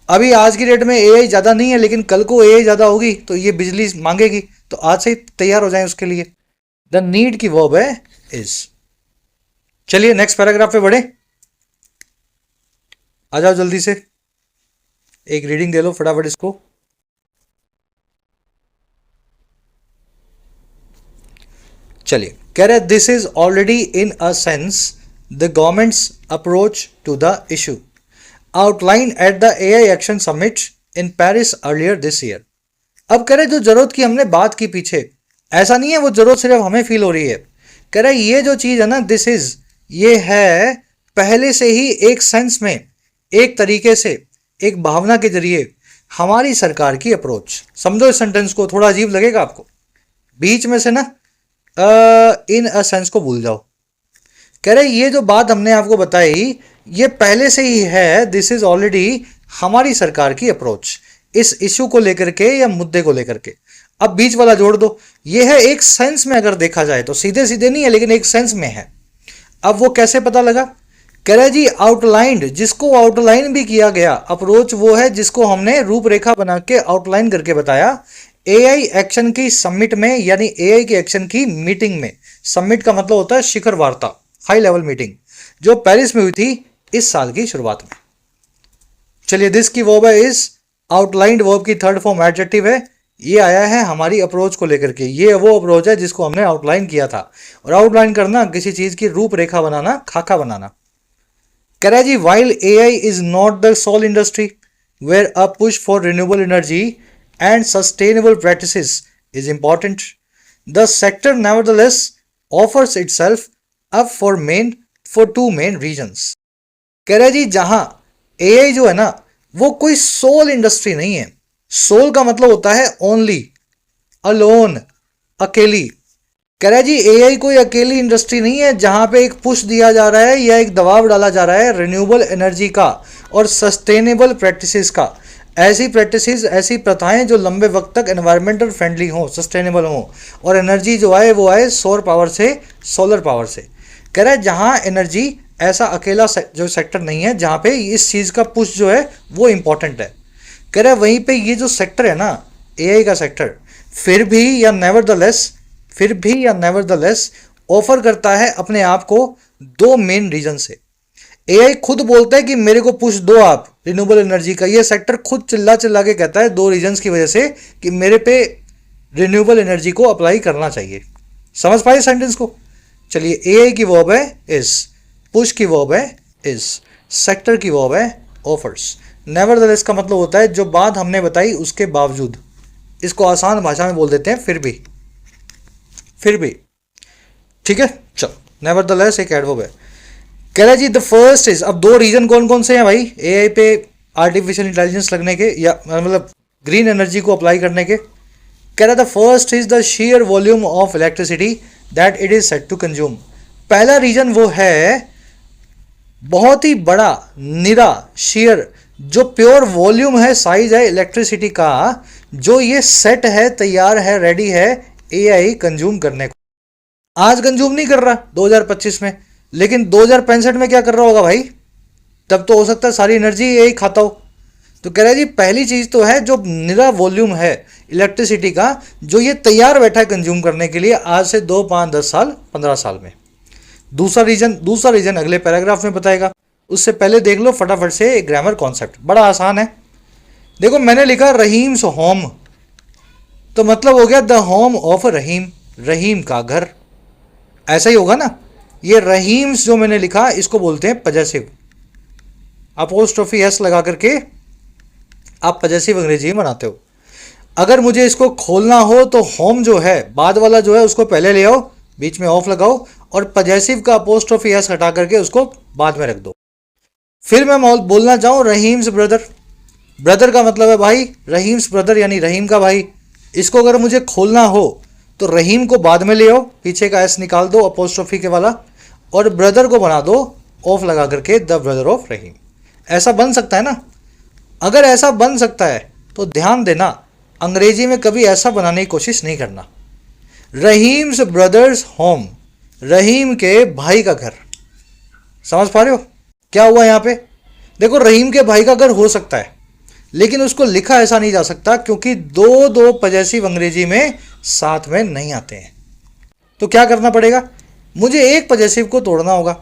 अभी आज की डेट में एआई ज़्यादा नहीं है, लेकिन कल को एआई ज़्यादा होगी तो ये बिजली मांगेगी, तो आज से ही तैयार हो जाएं उसके लिए। द नीड की वर्ब है इज। चलिए नेक्स्ट पैराग्राफ पे बढ़े, आ जाओ जल्दी से, एक रीडिंग दे लो फटाफट इसको। चलिए कह रहे हैं this is already in a sense the government's approach to the issue outline at the AI action summit in Paris earlier this year. अब कह रहे जो जरूरत की हमने बात की पीछे, ऐसा नहीं है वो जरूरत सिर्फ हमें फील हो रही है। कह रहे ये जो चीज़ है ना, दिस इज, ये है पहले से ही एक सेंस में, एक तरीके से, एक भावना के जरिए हमारी सरकार की अप्रोच। समझो इस सेंटेंस को, थोड़ा अजीब लगेगा आपको, बीच में से ना इन अ सेंस को भूल जाओ। कह रहे ये जो बात हमने आपको बताई ये पहले से ही है, दिस इज ऑलरेडी हमारी सरकार की अप्रोच इस इश्यू को लेकर के या मुद्दे को लेकर के। अब बीच वाला जोड़ दो, ये है एक सेंस में, अगर देखा जाए तो सीधे सीधे नहीं है लेकिन एक सेंस में है। अब वो कैसे पता लगा, कह रहा है जी आउटलाइंड, जिसको आउटलाइन भी किया गया, अप्रोच वो है जिसको हमने रूपरेखा बना के आउटलाइन करके बताया एआई एक्शन की समिट में, यानी एआई के एक्शन की मीटिंग में। समिट का मतलब होता है शिखर वार्ता, हाई लेवल मीटिंग, जो पेरिस में हुई थी इस साल की शुरुआत में। चलिए दिस की वर्ब है इज, आउटलाइंड वर्ब की थर्ड फॉर्म एडजेक्टिव है, ये आया है हमारी अप्रोच को लेकर के। ये वो अप्रोच है जिसको हमने आउटलाइन किया था। और आउटलाइन करना, किसी चीज की रूपरेखा बनाना, खाका बनाना। कह रहा है जी while AI is not the sole industry where a push for renewable energy and sustainable practices is important, the sector nevertheless offers itself up for two main reasons. कह रहा है जी जहां एआई जो है ना वो कोई सोल इंडस्ट्री नहीं है, सोल का मतलब होता है ओनली, अलोन, अकेली। कह रहा है जी एआई कोई अकेली इंडस्ट्री नहीं है जहां पे एक पुश दिया जा रहा है या एक दबाव डाला जा रहा है रिन्यूएबल एनर्जी का और सस्टेनेबल प्रैक्टिसेस का। ऐसी प्रैक्टिसेस, ऐसी प्रथाएं जो लंबे वक्त तक एनवायरमेंटल फ्रेंडली हो, सस्टेनेबल हो, और एनर्जी जो आए वो आए सौर पावर से, सोलर पावर से। कह रहा है जहां एनर्जी ऐसा अकेला जो सेक्टर नहीं है जहां पे इस चीज़ का पुश जो है वो इंपॉर्टेंट है। कह रहा है वहीं पे ये जो सेक्टर है ना, एआई का सेक्टर, फिर भी या नेवरदलेस ऑफर करता है अपने आप को दो मेन रीजन से। एआई खुद बोलता है कि मेरे को पुश दो आप रिन्यूएबल एनर्जी का, ये सेक्टर खुद चिल्ला चिल्ला के कहता है दो रीजंस की वजह से कि मेरे पे रिन्यूएबल एनर्जी को अप्लाई करना चाहिए। समझ पाए सेंटेंस को? चलिए, एआई की वर्ब है इज, पुश की वर्ब है इज, सेक्टर की वर्ब है ऑफर्स। नेवरदलेस का मतलब होता है जो बात हमने बताई उसके बावजूद। इसको आसान भाषा में बोल देते हैं फिर भी। ठीक है, चलो, नेवरदलेस एक एडवर्ब है। कह रहा है जी द फर्स्ट इज, अब दो रीजन कौन कौन से हैं भाई एआई पे आर्टिफिशियल इंटेलिजेंस लगने के, या मतलब ग्रीन एनर्जी को अप्लाई करने के। कह रहा है the first is the share volume of electricity that it is set to consume. पहला रीजन वो है बहुत ही बड़ा, निरा, शेयर, जो प्योर वॉल्यूम है, साइज है इलेक्ट्रिसिटी का, जो ये सेट है, तैयार है, रेडी है एआई कंज्यूम करने को। आज कंज्यूम नहीं कर रहा 2025 में, लेकिन 2065 में क्या कर रहा होगा भाई? तब तो हो सकता है सारी एनर्जी एआई खाता हो। तो कह रहा है जी पहली चीज तो है जो निरा वॉल्यूम है इलेक्ट्रिसिटी का, जो ये तैयार बैठा है कंज्यूम करने के लिए आज से 2, 5, 10 साल, 15 साल में। दूसरा रीजन अगले पैराग्राफ में बताएगा। उससे पहले देख लो फटाफट से एक ग्रामर कॉन्सेप्ट, बड़ा आसान है। देखो मैंने लिखा रहीम्स होम, तो मतलब हो गया द होम ऑफ रहीम, रहीम का घर। ऐसा ही होगा ना। ये रहीम्स जो मैंने लिखा इसको बोलते हैं पजेसिव, अपोस्ट्रोफी एस लगा करके आप पजेसिव अंग्रेजी में बनाते हो। अगर मुझे इसको खोलना हो तो होम जो है बाद वाला जो है उसको पहले ले आओ, बीच में ऑफ लगाओ, और पजेसिव का अपोस्ट्रोफी एस हटा करके उसको बाद में रख दो। फिर मैं बोलना चाहूँ रहीम्स ब्रदर, ब्रदर का मतलब है भाई, रहीम्स ब्रदर यानी रहीम का भाई। इसको अगर मुझे खोलना हो तो रहीम को बाद में ले आओ, पीछे का एस निकाल दो अपोस्ट्रोफी के वाला, और ब्रदर को बना दो ऑफ लगा करके द ब्रदर ऑफ रहीम। ऐसा बन सकता है ना? अगर ऐसा बन सकता है तो ध्यान देना अंग्रेजी में कभी ऐसा बनाने की कोशिश नहीं करना। रहीम्स ब्रदर्स होम, रहीम के भाई का घर। समझ पा रहे हो क्या हुआ यहाँ पे? देखो रहीम के भाई का घर हो सकता है, लेकिन उसको लिखा ऐसा नहीं जा सकता क्योंकि दो पजेसिव अंग्रेजी में साथ में नहीं आते हैं। तो क्या करना पड़ेगा? मुझे एक पजेसिव को तोड़ना होगा।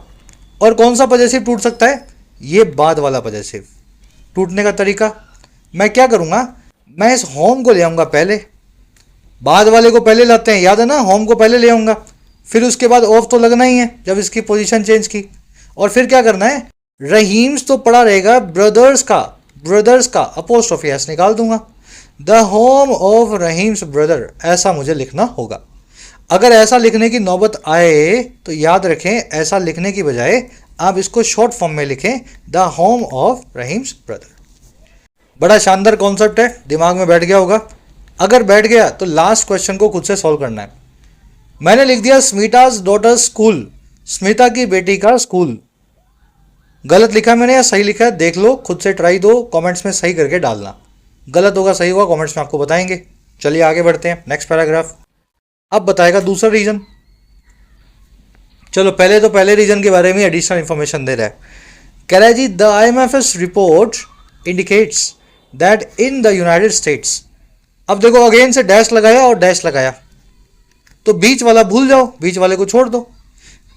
और कौन सा पजेसिव टूट सकता है? ये बाद वाला पजेसिव। टूटने का तरीका मैं क्या करूँगा, मैं इस होम को ले आऊँगा पहले, बाद वाले को पहले लाते हैं, याद है ना, होम को पहले ले आऊँगा, फिर उसके बाद ऑफ तो लगना ही है जब इसकी पोजीशन चेंज की। और फिर क्या करना है, रहीम्स तो पड़ा रहेगा, ब्रदर्स का अपोस्ट्रोफी एस निकाल दूंगा, the home of Rahim's brother, ऐसा मुझे लिखना होगा। अगर ऐसा लिखने की नौबत आए तो याद रखें ऐसा लिखने की बजाय आप इसको शॉर्ट फॉर्म में लिखें, the home of Rahim's brother. बड़ा शानदार कॉन्सेप्ट है, दिमाग में बैठ गया होगा। अगर बैठ गया तो लास्ट क्वेश्चन को खुद से सॉल्व करना है। मैंने लिख दिया स्मिताज डॉटर स्कूल, स्मिता की बेटी का स्कूल। गलत लिखा मैंने या सही लिखा है देख लो, खुद से ट्राई दो, कमेंट्स में सही करके डालना। गलत होगा सही होगा कमेंट्स में आपको बताएंगे। चलिए आगे बढ़ते हैं, नेक्स्ट पैराग्राफ। अब बताएगा दूसरा रीजन। चलो पहले रीजन के बारे में एडिशनल इंफॉर्मेशन दे रहा है। कह रहा है जी the IMF's report indicates that in the United States. अब देखो अगेन से डैश लगाया और डैश लगाया, तो बीच वाला भूल जाओ, बीच वाले को छोड़ दो।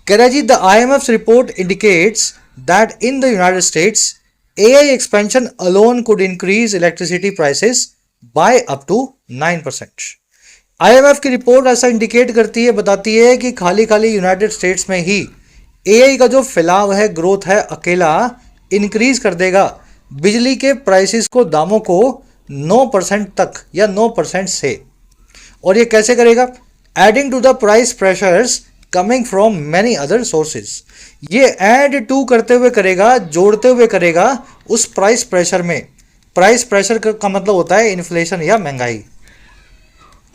कह रहा है जी the IMF's report indicates that in the United States, AI expansion alone could increase electricity prices by up to 9%. IMF की रिपोर्ट ऐसा इंडिकेट करती है, बताती है कि खाली यूनाइटेड स्टेट्स में ही AI का जो फैलाव है, ग्रोथ है, अकेला इंक्रीज कर देगा बिजली के प्राइसेस को, दामों को 9% तक या 9% से। और ये कैसे करेगा? Adding to the price pressures coming from many other sources. ये ऐड टू करते हुए करेगा, जोड़ते हुए करेगा उस प्राइस प्रेशर में प्राइस प्रेशर का मतलब होता है इन्फ्लेशन या महंगाई।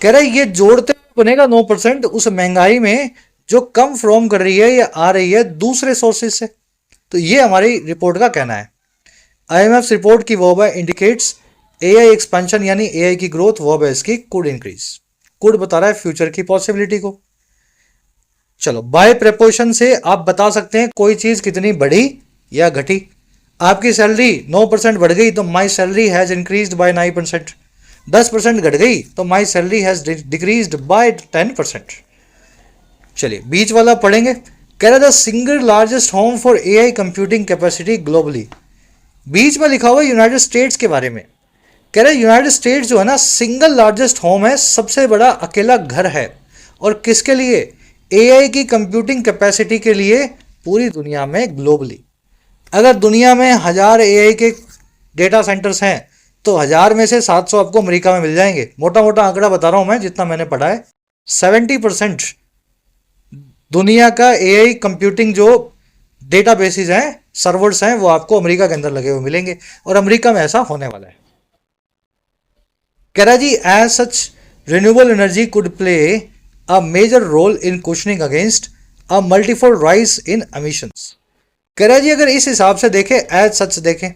कह रहा है ये जोड़ते हुए बनेगा 9% उस महंगाई में जो कम फ्रॉम कर रही है या आ रही है दूसरे सोर्सेज से। तो ये हमारी रिपोर्ट का कहना है। आईएमएफ रिपोर्ट की वर्ब है इंडिकेट्स एआई एक्सपेंशन, यानी एआई की ग्रोथ वर्ब है इसकी कुड इंक्रीज। कुड बता रहा है फ्यूचर की पॉसिबिलिटी को। चलो, बाय प्रेपोजिशन से आप बता सकते हैं कोई चीज कितनी बढ़ी या घटी। आपकी सैलरी 9% बढ़ गई तो my salary has increased by 9%। 10% घट गई तो my salary has decreased by 10%। चलिए बीच वाला पढ़ेंगे। कह रहा था single largest home for AI computing capacity globally. बीच में लिखा हुआ है यूनाइटेड स्टेट्स के बारे में। कह रहे यूनाइटेड स्टेट्स जो है ना सिंगल लार्जेस्ट होम है, सबसे बड़ा अकेला घर है। और किसके लिए? एआई की कंप्यूटिंग कैपेसिटी के लिए पूरी दुनिया में ग्लोबली। अगर दुनिया में 1000 एआई के डेटा सेंटर्स हैं तो 1000 में से 700 आपको अमेरिका में मिल जाएंगे। मोटा मोटा आंकड़ा बता रहा हूं मैं, जितना मैंने पढ़ा है। 70% दुनिया का एआई कंप्यूटिंग जो डेटा बेसिस हैं, सर्वर्स हैं, वो आपको अमेरिका के अंदर लगे हुए मिलेंगे। और अमेरिका में ऐसा होने वाला है। कह रहा जी as such renewable energy could play a major role in cushioning against a multifold rise in emissions. कह रहा जी अगर इस हिसाब से देखें, एज सच देखें,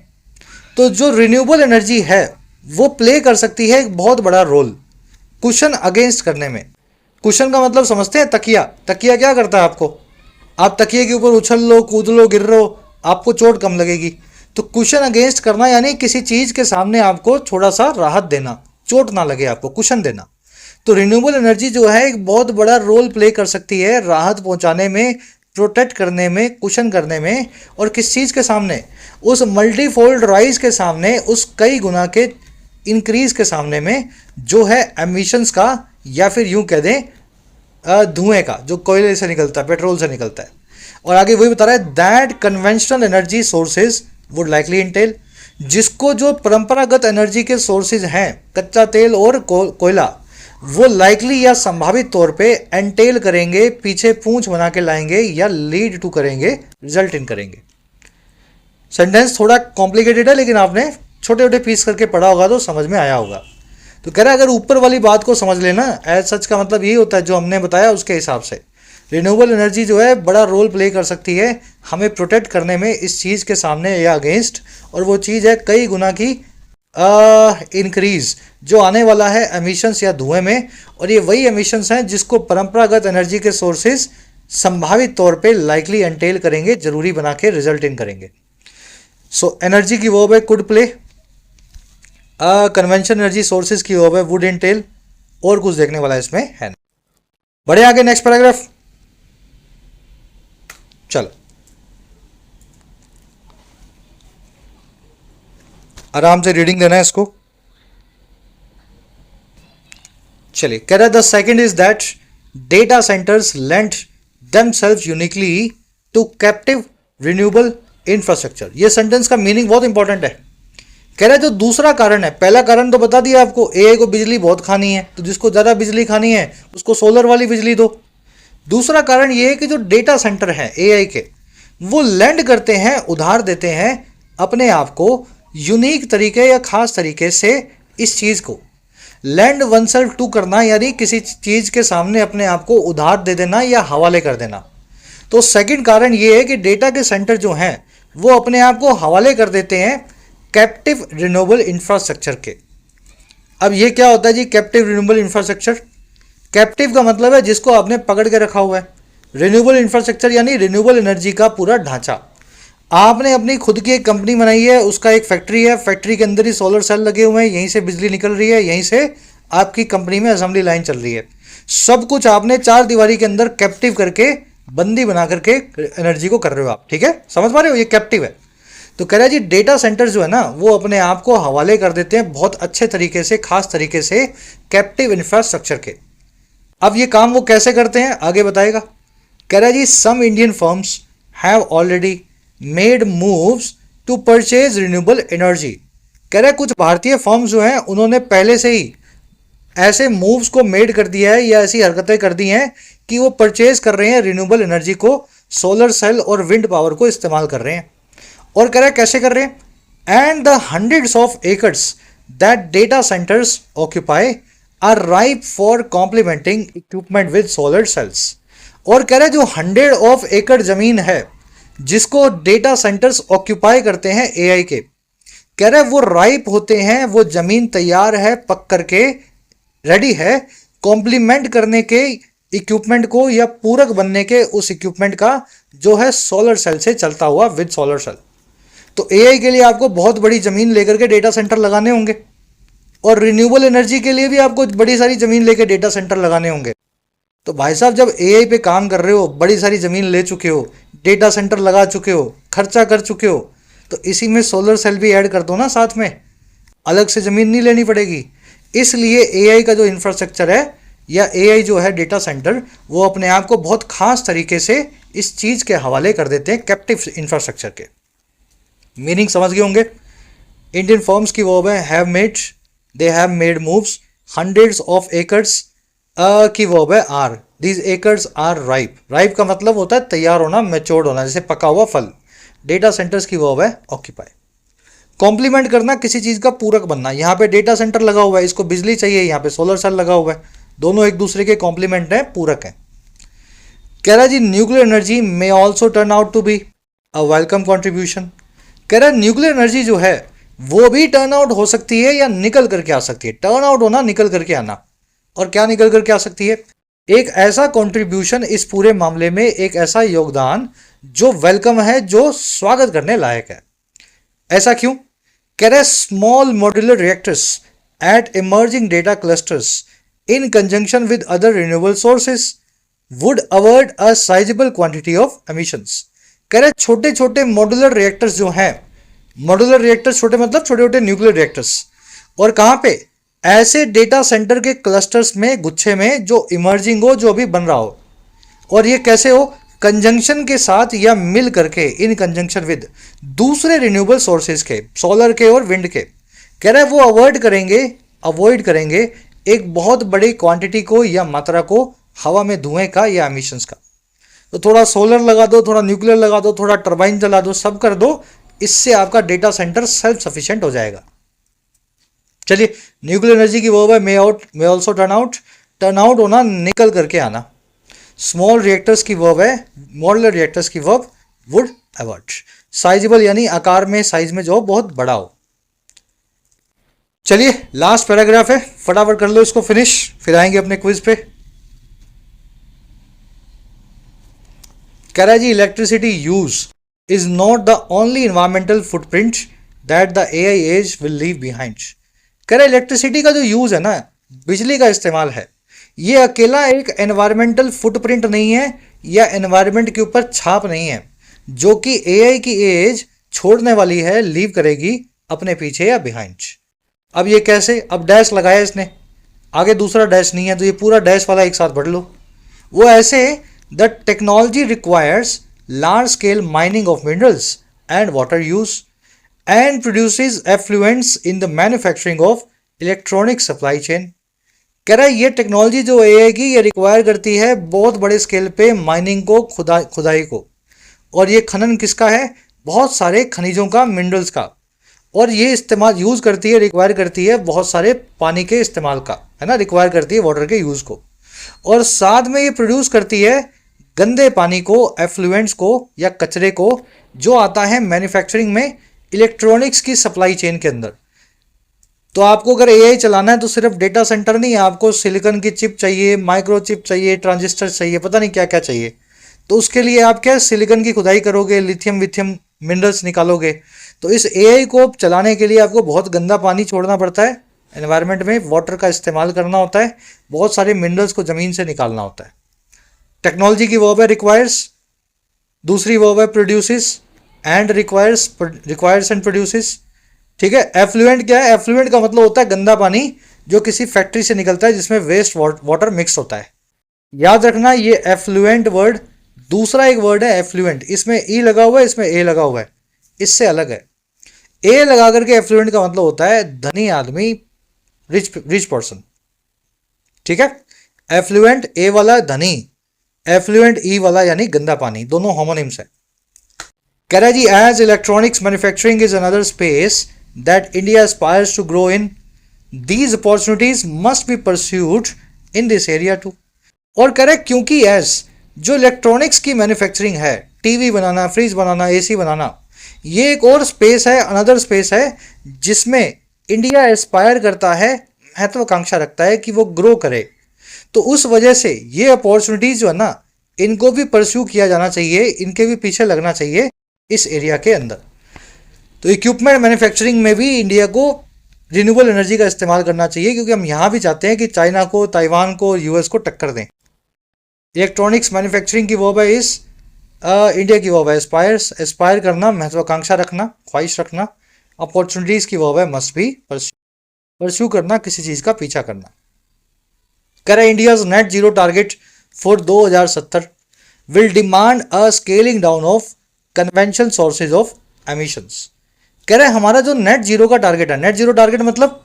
तो जो रिन्यूएबल एनर्जी है वो प्ले कर सकती है एक बहुत बड़ा रोल कुशन अगेंस्ट करने में। कुशन का मतलब समझते हैं? तकिया। तकिया क्या करता है आपको? आप तकिए के ऊपर उछल लो, कूद लो, गिर लो, आपको चोट कम लगेगी। तो कुशन अगेंस्ट करना यानी किसी चीज के सामने आपको थोड़ा सा राहत देना, चोट ना लगे आपको, कुशन देना। तो रिन्यूएबल एनर्जी जो है एक बहुत बड़ा रोल प्ले कर सकती है राहत पहुंचाने में, प्रोटेक्ट करने में, कुशन करने में। और किस चीज के सामने? उस मल्टीफोल्ड राइज के सामने, उस कई गुना के इंक्रीज के सामने में जो है एमिशंस का, या फिर यूं कह दें धुएं का, जो कोयले से निकलता है, पेट्रोल से निकलता है। और आगे वही बता रहा है that conventional energy sources would likely Intel, जिसको जो परंपरागत एनर्जी के सोर्सेज हैं, कच्चा तेल और कोयला, वो लाइकली या संभावित तौर पे एंटेल करेंगे, पीछे पूंछ बना के लाएंगे, या लीड टू करेंगे, रिजल्ट इन करेंगे। सेंटेंस थोड़ा कॉम्प्लिकेटेड है, लेकिन आपने छोटे छोटे पीस करके पढ़ा होगा तो समझ में आया होगा। तो कह रहा है अगर ऊपर वाली बात को समझ लेना, एज सच का मतलब यही होता है जो हमने बताया उसके हिसाब से। रिन्यूएबल एनर्जी जो है बड़ा रोल प्ले कर सकती है हमें प्रोटेक्ट करने में इस चीज़ के सामने या अगेंस्ट। और वो चीज़ है कई गुना की इंक्रीज जो आने वाला है एमिशंस या धुएं में। और ये वही एमिशंस हैं जिसको परंपरागत एनर्जी के सोर्सेज संभावित तौर पे लाइकली एंटेल करेंगे, जरूरी बना के रिजल्ट इन करेंगे। सो एनर्जी की वर्ब है could play, convention energy sources की वर्ब है वुड एंटेल। और कुछ देखने वाला इसमें है। बढ़े आगे नेक्स्ट पैराग्राफ। चलो आराम से रीडिंग देना है इसको। चलिए कह रहा है the second is that data centres lend themselves uniquely to captive renewable infrastructure. ये सेंटेंस का मीनिंग बहुत इंपॉर्टेंट है। कह रहा है जो दूसरा कारण है, पहला कारण तो बता दिया आपको, एआई को बिजली बहुत खानी है, तो जिसको ज़्यादा बिजली खानी है उसको सोलर वाली बिजली दो। दूसरा कारण ये है कि जो डेटा सेंटर हैं एआई के, वो लैंड करते हैं, उधार देते हैं अपने आप को यूनिक तरीके या खास तरीके से। इस चीज़ को लैंड वन सेल्फ टू करना यानी किसी चीज़ के सामने अपने आप को उधार दे देना या हवाले कर देना। तो सेकंड कारण ये है कि डेटा के सेंटर जो हैं वो अपने आप को हवाले कर देते हैं कैप्टिव रिन्यूएबल इंफ्रास्ट्रक्चर के। अब ये क्या होता है जी कैप्टिव रिन्यूएबल इंफ्रास्ट्रक्चर? कैप्टिव का मतलब है जिसको आपने पकड़ के रखा हुआ है। रिन्यूएबल इंफ्रास्ट्रक्चर यानी रिन्यूएबल एनर्जी का पूरा ढांचा। आपने अपनी खुद की एक कंपनी बनाई है, उसका एक फैक्ट्री है, फैक्ट्री के अंदर ही सोलर सेल लगे हुए हैं, यहीं से बिजली निकल रही है, यहीं से आपकी कंपनी में असेंबली लाइन चल रही है। सब कुछ आपने चार दीवारी के अंदर कैप्टिव करके, बंदी बना करके एनर्जी को कर रहे हो आप। ठीक है, समझ पा रहे हो? ये कैप्टिव है। तो कह रहा है जी डेटा सेंटर जो है ना वो अपने आप को हवाले कर देते हैं बहुत अच्छे तरीके से, खास तरीके से कैप्टिव इंफ्रास्ट्रक्चर के। अब ये काम वो कैसे करते हैं आगे बताएगा। कह रहा है जी some Indian firms have already made moves to purchase renewable energy. कह रहा है कुछ भारतीय फर्म्स जो हैं उन्होंने पहले से ही ऐसे मूव्स को मेड कर दिया है या ऐसी हरकतें कर दी हैं कि वो परचेज कर रहे हैं रिन्यूएबल एनर्जी को, सोलर सेल और विंड पावर को इस्तेमाल कर रहे हैं। और कह रहा है कैसे कर रहे हैं? and the hundreds of acres that data centers occupy are ripe for complementing equipment with solar cells. और कह रहे जो 100 of acre जमीन है जिसको डेटा सेंटर्स ऑक्यूपाई करते हैं एआई के, कह रहे वो राइप होते हैं, वो जमीन तैयार है, पक करके रेडी है कॉम्प्लीमेंट करने के इक्विपमेंट को या पूरक बनने के उस इक्विपमेंट का जो है सोलर सेल से चलता हुआ विद सोलर सेल। तो एआई के लिए आपको बहुत बड़ी जमीन लेकर के डेटा सेंटर लगाने होंगे और रिन्यूएबल एनर्जी के लिए भी आपको बड़ी सारी जमीन लेकर डेटा सेंटर लगाने होंगे। तो भाई साहब जब एआई पे काम कर रहे हो, बड़ी सारी जमीन ले चुके हो, डेटा सेंटर लगा चुके हो, खर्चा कर चुके हो, तो इसी में सोलर सेल भी ऐड कर दो ना साथ में, अलग से ज़मीन नहीं लेनी पड़ेगी। इसलिए एआई का जो इंफ्रास्ट्रक्चर है या एआई जो है डेटा सेंटर, वो अपने आप को बहुत खास तरीके से इस चीज़ के हवाले कर देते हैं कैप्टिव इंफ्रास्ट्रक्चर के। मीनिंग समझ गए होंगे। इंडियन फर्म्स की वर्ब है they have made moves, hundreds of acres की वर्ब है are, these acres are ripe. Ripe का मतलब होता है तैयार होना, मैच्योर्ड होना, जैसे पका हुआ फल। डेटा सेंटर्स की वर्ब है ऑक्यूपाई। कॉम्प्लीमेंट करना, किसी चीज़ का पूरक बनना। यहाँ पे डेटा सेंटर लगा हुआ है, इसको बिजली चाहिए, यहाँ पे सोलर सेल लगा हुआ है, दोनों एक दूसरे के कॉम्प्लीमेंट हैं, पूरक हैं। कह रहा जी nuclear energy may also turn out to be a welcome contribution. कह रहा न्यूक्लियर एनर्जी जो है वो भी टर्न आउट हो सकती है या निकल करके आ सकती है। टर्न आउट होना, निकल करके आना। और क्या निकल करके आ सकती है? एक ऐसा कंट्रीब्यूशन इस पूरे मामले में, एक ऐसा योगदान जो वेलकम है, जो स्वागत करने लायक है। ऐसा क्यों? कह रहे small modular reactors at emerging data clusters in conjunction with other renewable sources would avoid a sizable quantity of emissions. कह रहे छोटे छोटे मॉड्यूलर रिएक्टर्स जो हैं, मॉड्यूलर रिएक्टर्स छोटे मतलब छोटे छोटे न्यूक्लियर रिएक्टर्स, और कहाँ पे? ऐसे डेटा सेंटर के क्लस्टर्स में, गुच्छे में, जो इमर्जिंग हो, जो अभी बन रहा हो। और ये कैसे हो? कंजंक्शन के साथ या मिल करके, इन कंजंक्शन विद दूसरे रिन्यूएबल सोर्सेज के, सोलर के और विंड के। कह रहा है वो अवॉइड करेंगे एक बहुत बड़ी क्वांटिटी को या मात्रा को हवा में धुएं का या एमिशंस का। तो थोड़ा सोलर लगा दो, थोड़ा न्यूक्लियर लगा दो, थोड़ा टर्बाइन चला दो, सब कर दो, इससे आपका डेटा सेंटर सेल्फ सफिशिएंट हो जाएगा। चलिए, न्यूक्लियर एनर्जी की वर्ब है मे ऑल्सो टर्न आउट होना, निकल करके आना। स्मॉल रिएक्टर्स की वर्ब है, मॉड्यूलर रिएक्टर्स की वर्ब वुड अवॉइड। साइजेबल यानी आकार में, साइज में जो बहुत बड़ा हो। चलिए लास्ट पैराग्राफ है, फटाफट कर लो इसको फिनिश, फिर आएंगे अपने क्विज पे। कह रहा है जी electricity use is not the only environmental footprint that the AI age will leave behind. कह रहा है इलेक्ट्रिसिटी का जो यूज है ना, बिजली का इस्तेमाल है, ये अकेला एक एनवायरमेंटल फुटप्रिंट नहीं है या एनवायरमेंट के ऊपर छाप नहीं है, जो कि एआई की एज छोड़ने वाली है, लीव करेगी अपने पीछे या बिहाइंड। अब ये कैसे? अब डैश लगाया इसने, आगे दूसरा डैश नहीं है, तो ये पूरा डैश वाला एक साथ पढ़ लो। वो ऐसे, the technology requires large scale mining of minerals and water use and produces effluents in the manufacturing of electronic supply chain। कह रहा है ये टेक्नोलॉजी जो एआई की, ये रिक्वायर करती है बहुत बड़े स्केल पे माइनिंग को, खुदाई को। और ये खनन किसका है? बहुत सारे खनिजों का, मिनरल्स का। और ये इस्तेमाल यूज़ करती है, रिक्वायर करती है बहुत सारे पानी के इस्तेमाल का, है ना, रिक्वायर करती है वाटर के यूज़ को। और साथ में ये प्रोड्यूस करती है गंदे पानी को, एफ्लुएंट्स को या कचरे को, जो आता है मैन्युफैक्चरिंग में, इलेक्ट्रॉनिक्स की सप्लाई चेन के अंदर। तो आपको अगर एआई चलाना है तो सिर्फ डेटा सेंटर नहीं, आपको सिलिकॉन की चिप चाहिए, माइक्रो चिप चाहिए, ट्रांजिस्टर चाहिए, पता नहीं क्या क्या चाहिए। तो उसके लिए आप क्या सिलिकॉन की खुदाई करोगे, लिथियम विथियम मिनरल्स निकालोगे। तो इस एआई को चलाने के लिए आपको बहुत गंदा पानी छोड़ना पड़ता है एनवायरनमेंट में, वाटर का इस्तेमाल करना होता है, बहुत सारे मिनरल्स को ज़मीन से निकालना होता है। टेक्नोलॉजी की वर्ब है रिक्वायर्स, दूसरी वर्ब है produces and requires and produces. ठीक है। एफ्लुएंट क्या है? एफ्लुएंट का मतलब होता है गंदा पानी जो किसी फैक्ट्री से निकलता है, जिसमें वेस्ट वाटर मिक्स होता है। याद रखना ये एफ्लुएंट वर्ड, दूसरा एक वर्ड है एफ्लुएंट, इसमें ई लगा हुआ है, इसमें ए लगा हुआ है, इससे अलग है। ए लगा करके एफ्लुएंट का मतलब होता है धनी आदमी, रिच पर्सन। ठीक है। एफ्लुएंट ए वाला धनी, एफ्लुएंट ई वाला यानी गंदा पानी, दोनों होमोनिम्स है। कह रहा है जी, as electronics manufacturing is another space that India aspires to grow in, these opportunities must be pursued in this area too. और कह रहे हैं क्योंकि एज जो इलेक्ट्रॉनिक्स की मैन्युफैक्चरिंग है, टीवी बनाना, फ्रिज बनाना, एसी बनाना, ये एक और स्पेस है, अनदर स्पेस है जिसमें इंडिया एस्पायर करता है, महत्वाकांक्षा रखता है कि वो ग्रो करे। तो उस वजह से ये अपॉर्चुनिटीज जो है ना, इनको भी परस्यू किया जाना चाहिए, इनके भी पीछे लगना चाहिए इस एरिया के अंदर। तो इक्विपमेंट मैन्युफैक्चरिंग में भी इंडिया को रिन्यूएबल एनर्जी का इस्तेमाल करना चाहिए, क्योंकि हम यहाँ भी चाहते हैं कि चाइना को, ताइवान को, यूएस को टक्कर दें। इलेक्ट्रॉनिक्स मैन्युफैक्चरिंग की वर्ब है इस, इंडिया की वर्ब है एस्पायर्स, एस्पायर करना, महत्वाकांक्षा रखना, ख्वाहिश रखना। अपॉर्चुनिटीज की वर्ब है मस्ट बी, परस्यू करना, किसी चीज का पीछा करना। कह रहा है India's net zero target for 2070 will demand a scaling down of conventional sources of emissions. कह रहे हैं हमारा जो नेट जीरो का टारगेट है, नेट जीरो टारगेट मतलब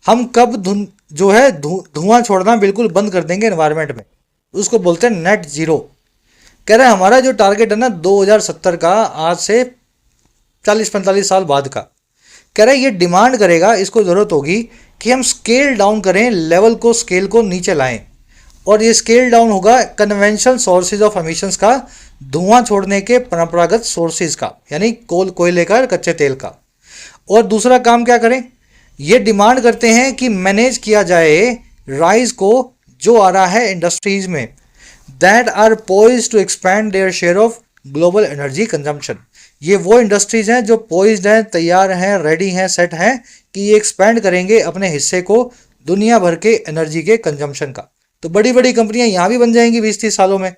हम कब जो है धुआं छोड़ना बिल्कुल बंद कर देंगे एनवायरनमेंट में, उसको बोलते हैं नेट जीरो। कह रहे हैं हमारा जो टारगेट है ना 2070 का, आज से 40-45 साल बाद का, कह रहे हैं ये डिमांड करेगा, इसको ज़रूरत होगी कि हम स्केल डाउन करें, लेवल को, स्केल को नीचे लाएं। और ये स्केल डाउन होगा कन्वेंशनल सोर्सेज ऑफ एमिशंस का, धुआं छोड़ने के परंपरागत सोर्सेज का, यानी कोयले का, कच्चे तेल का। और दूसरा काम क्या करें, ये डिमांड करते हैं कि मैनेज किया जाए राइज को जो आ रहा है इंडस्ट्रीज में, that are poised to expand their share of global energy consumption. ये वो इंडस्ट्रीज हैं जो पोइज्ड हैं, तैयार हैं, रेडी हैं, सेट हैं कि ये एक्सपैंड करेंगे अपने हिस्से को दुनिया भर के एनर्जी के कंजम्पशन का। तो बड़ी बड़ी कंपनियां यहाँ भी बन जाएंगी 20-30 सालों में,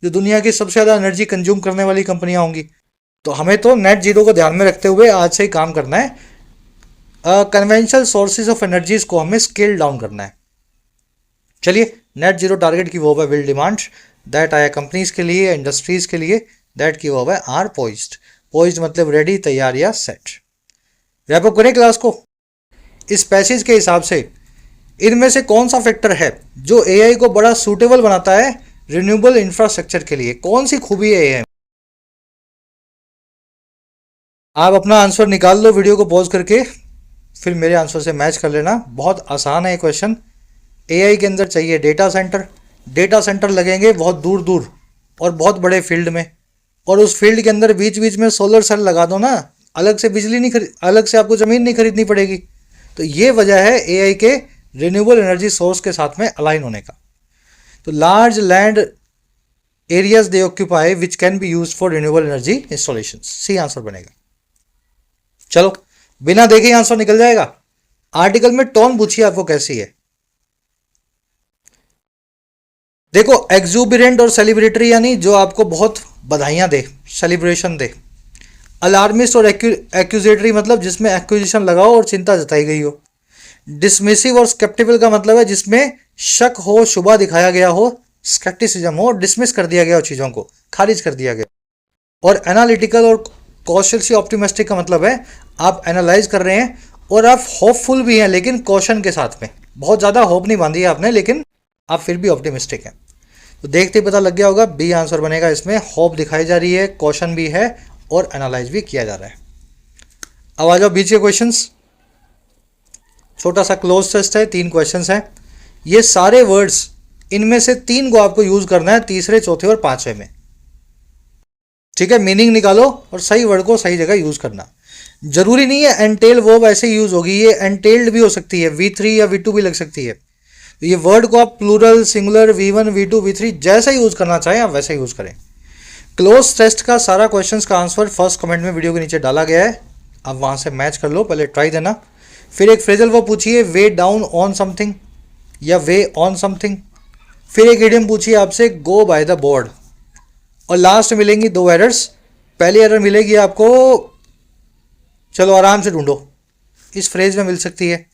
जो दुनिया की सबसे ज़्यादा एनर्जी कंज्यूम करने वाली कंपनियां होंगी। तो हमें तो नेट जीरो को ध्यान में रखते हुए आज से ही काम करना है, कन्वेंशनल सोर्सेज ऑफ एनर्जीज को हमें स्केल डाउन करना है। चलिए, नेट जीरो टारगेट की वो है विल डिमांड दैट आया कंपनीज के लिए, इंडस्ट्रीज के लिए, दैट की वो है आर पोइज्ड। पोइज्ड मतलब रेडी, तैयार या सेट। रैप अप करें क्लास को। इस पैसेज के हिसाब से इनमें से कौन सा फैक्टर है जो एआई को बड़ा सूटेबल बनाता है रिन्यूएबल इंफ्रास्ट्रक्चर के लिए? कौन सी खूबी है एआई? आप अपना आंसर निकाल लो वीडियो को पॉज करके, फिर मेरे आंसर से मैच कर लेना। बहुत आसान है ये क्वेश्चन। एआई के अंदर चाहिए डेटा सेंटर, डेटा सेंटर लगेंगे बहुत दूर दूर और बहुत बड़े फील्ड में, और उस फील्ड के अंदर बीच बीच में सोलर सेल लगा दो ना, अलग से बिजली नहीं अलग से आपको ज़मीन नहीं खरीदनी पड़ेगी। तो ये वजह है एआई के रिन्यूएबल एनर्जी सोर्स के साथ में अलाइन होने का। तो large land areas they occupy which can be used for renewable energy installation, C answer बनेगा। चलो, बिना देखे ही आंसर निकल जाएगा। आर्टिकल में टोन पूछिए आपको कैसी है। देखो, एक्सुबिरेंट और सेलिब्रेटरी यानी जो आपको बहुत बधाइयां दे, सेलिब्रेशन दे। अलार्मिस्ट और एक्यूजेटरी मतलब जिसमें एक्यूजिशन लगाओ और चिंता जताई गई हो। डिसमिसिव और स्केप्टिकल का मतलब है जिसमें शक हो, शुबा दिखाया गया हो, स्केप्टिसिज्म हो, डिसमिस कर दिया गया हो, चीज़ों को खारिज कर दिया गया। और एनालिटिकल और कॉशियसली ऑप्टिमिस्टिक का मतलब है आप एनालाइज कर रहे हैं और आप होपफुल भी हैं, लेकिन कॉशन के साथ में। बहुत ज़्यादा होप नहीं बांधी है आपने, लेकिन आप फिर भी ऑप्टिमिस्टिक हैं। तो देखते ही पता लग गया होगा, बी आंसर बनेगा इसमें। होप दिखाई जा रही है, कॉशन भी है और एनालाइज भी किया जा रहा है। अब आ जाओ बीच के क्वेश्चंस। छोटा सा क्लोज टेस्ट है, 3 क्वेश्चंस हैं। ये सारे वर्ड्स, इनमें से 3 को आपको यूज करना है, तीसरे, चौथे और 5वें में। ठीक है, मीनिंग निकालो और सही वर्ड को सही जगह यूज करना। जरूरी नहीं है एंटेल वर्ब ऐसे यूज होगी, ये एंटेल्ड भी हो सकती है, V3 या V2 भी लग सकती है। तो ये वर्ड को आप plural, singular, V1, V2, V3 जैसा यूज करना चाहें आप वैसा यूज करें। क्लोज टेस्ट का सारा क्वेश्चंस का आंसर फर्स्ट कमेंट में वीडियो के नीचे डाला गया है, आप वहां से मैच कर लो, पहले ट्राई देना। फिर एक फ्रेजल वर्ब पूछिए, वे डाउन ऑन समथिंग या वे ऑन समथिंग। फिर एक इडियम पूछिए आपसे, गो बाय द बोर्ड। और लास्ट मिलेंगी 2 एरर्स। पहली एरर मिलेगी आपको, चलो आराम से ढूंढो, इस फ्रेज में मिल सकती है,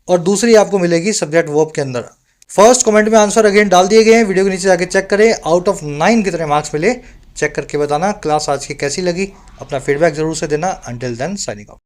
और दूसरी आपको मिलेगी सब्जेक्ट वर्ब के अंदर। फर्स्ट कमेंट में आंसर अगेन डाल दिए गए हैं, वीडियो के नीचे जाके चेक करें। आउट ऑफ 9 कितने मार्क्स मिले चेक करके बताना। क्लास आज की कैसी लगी अपना फीडबैक जरूर से देना। Until then signing of.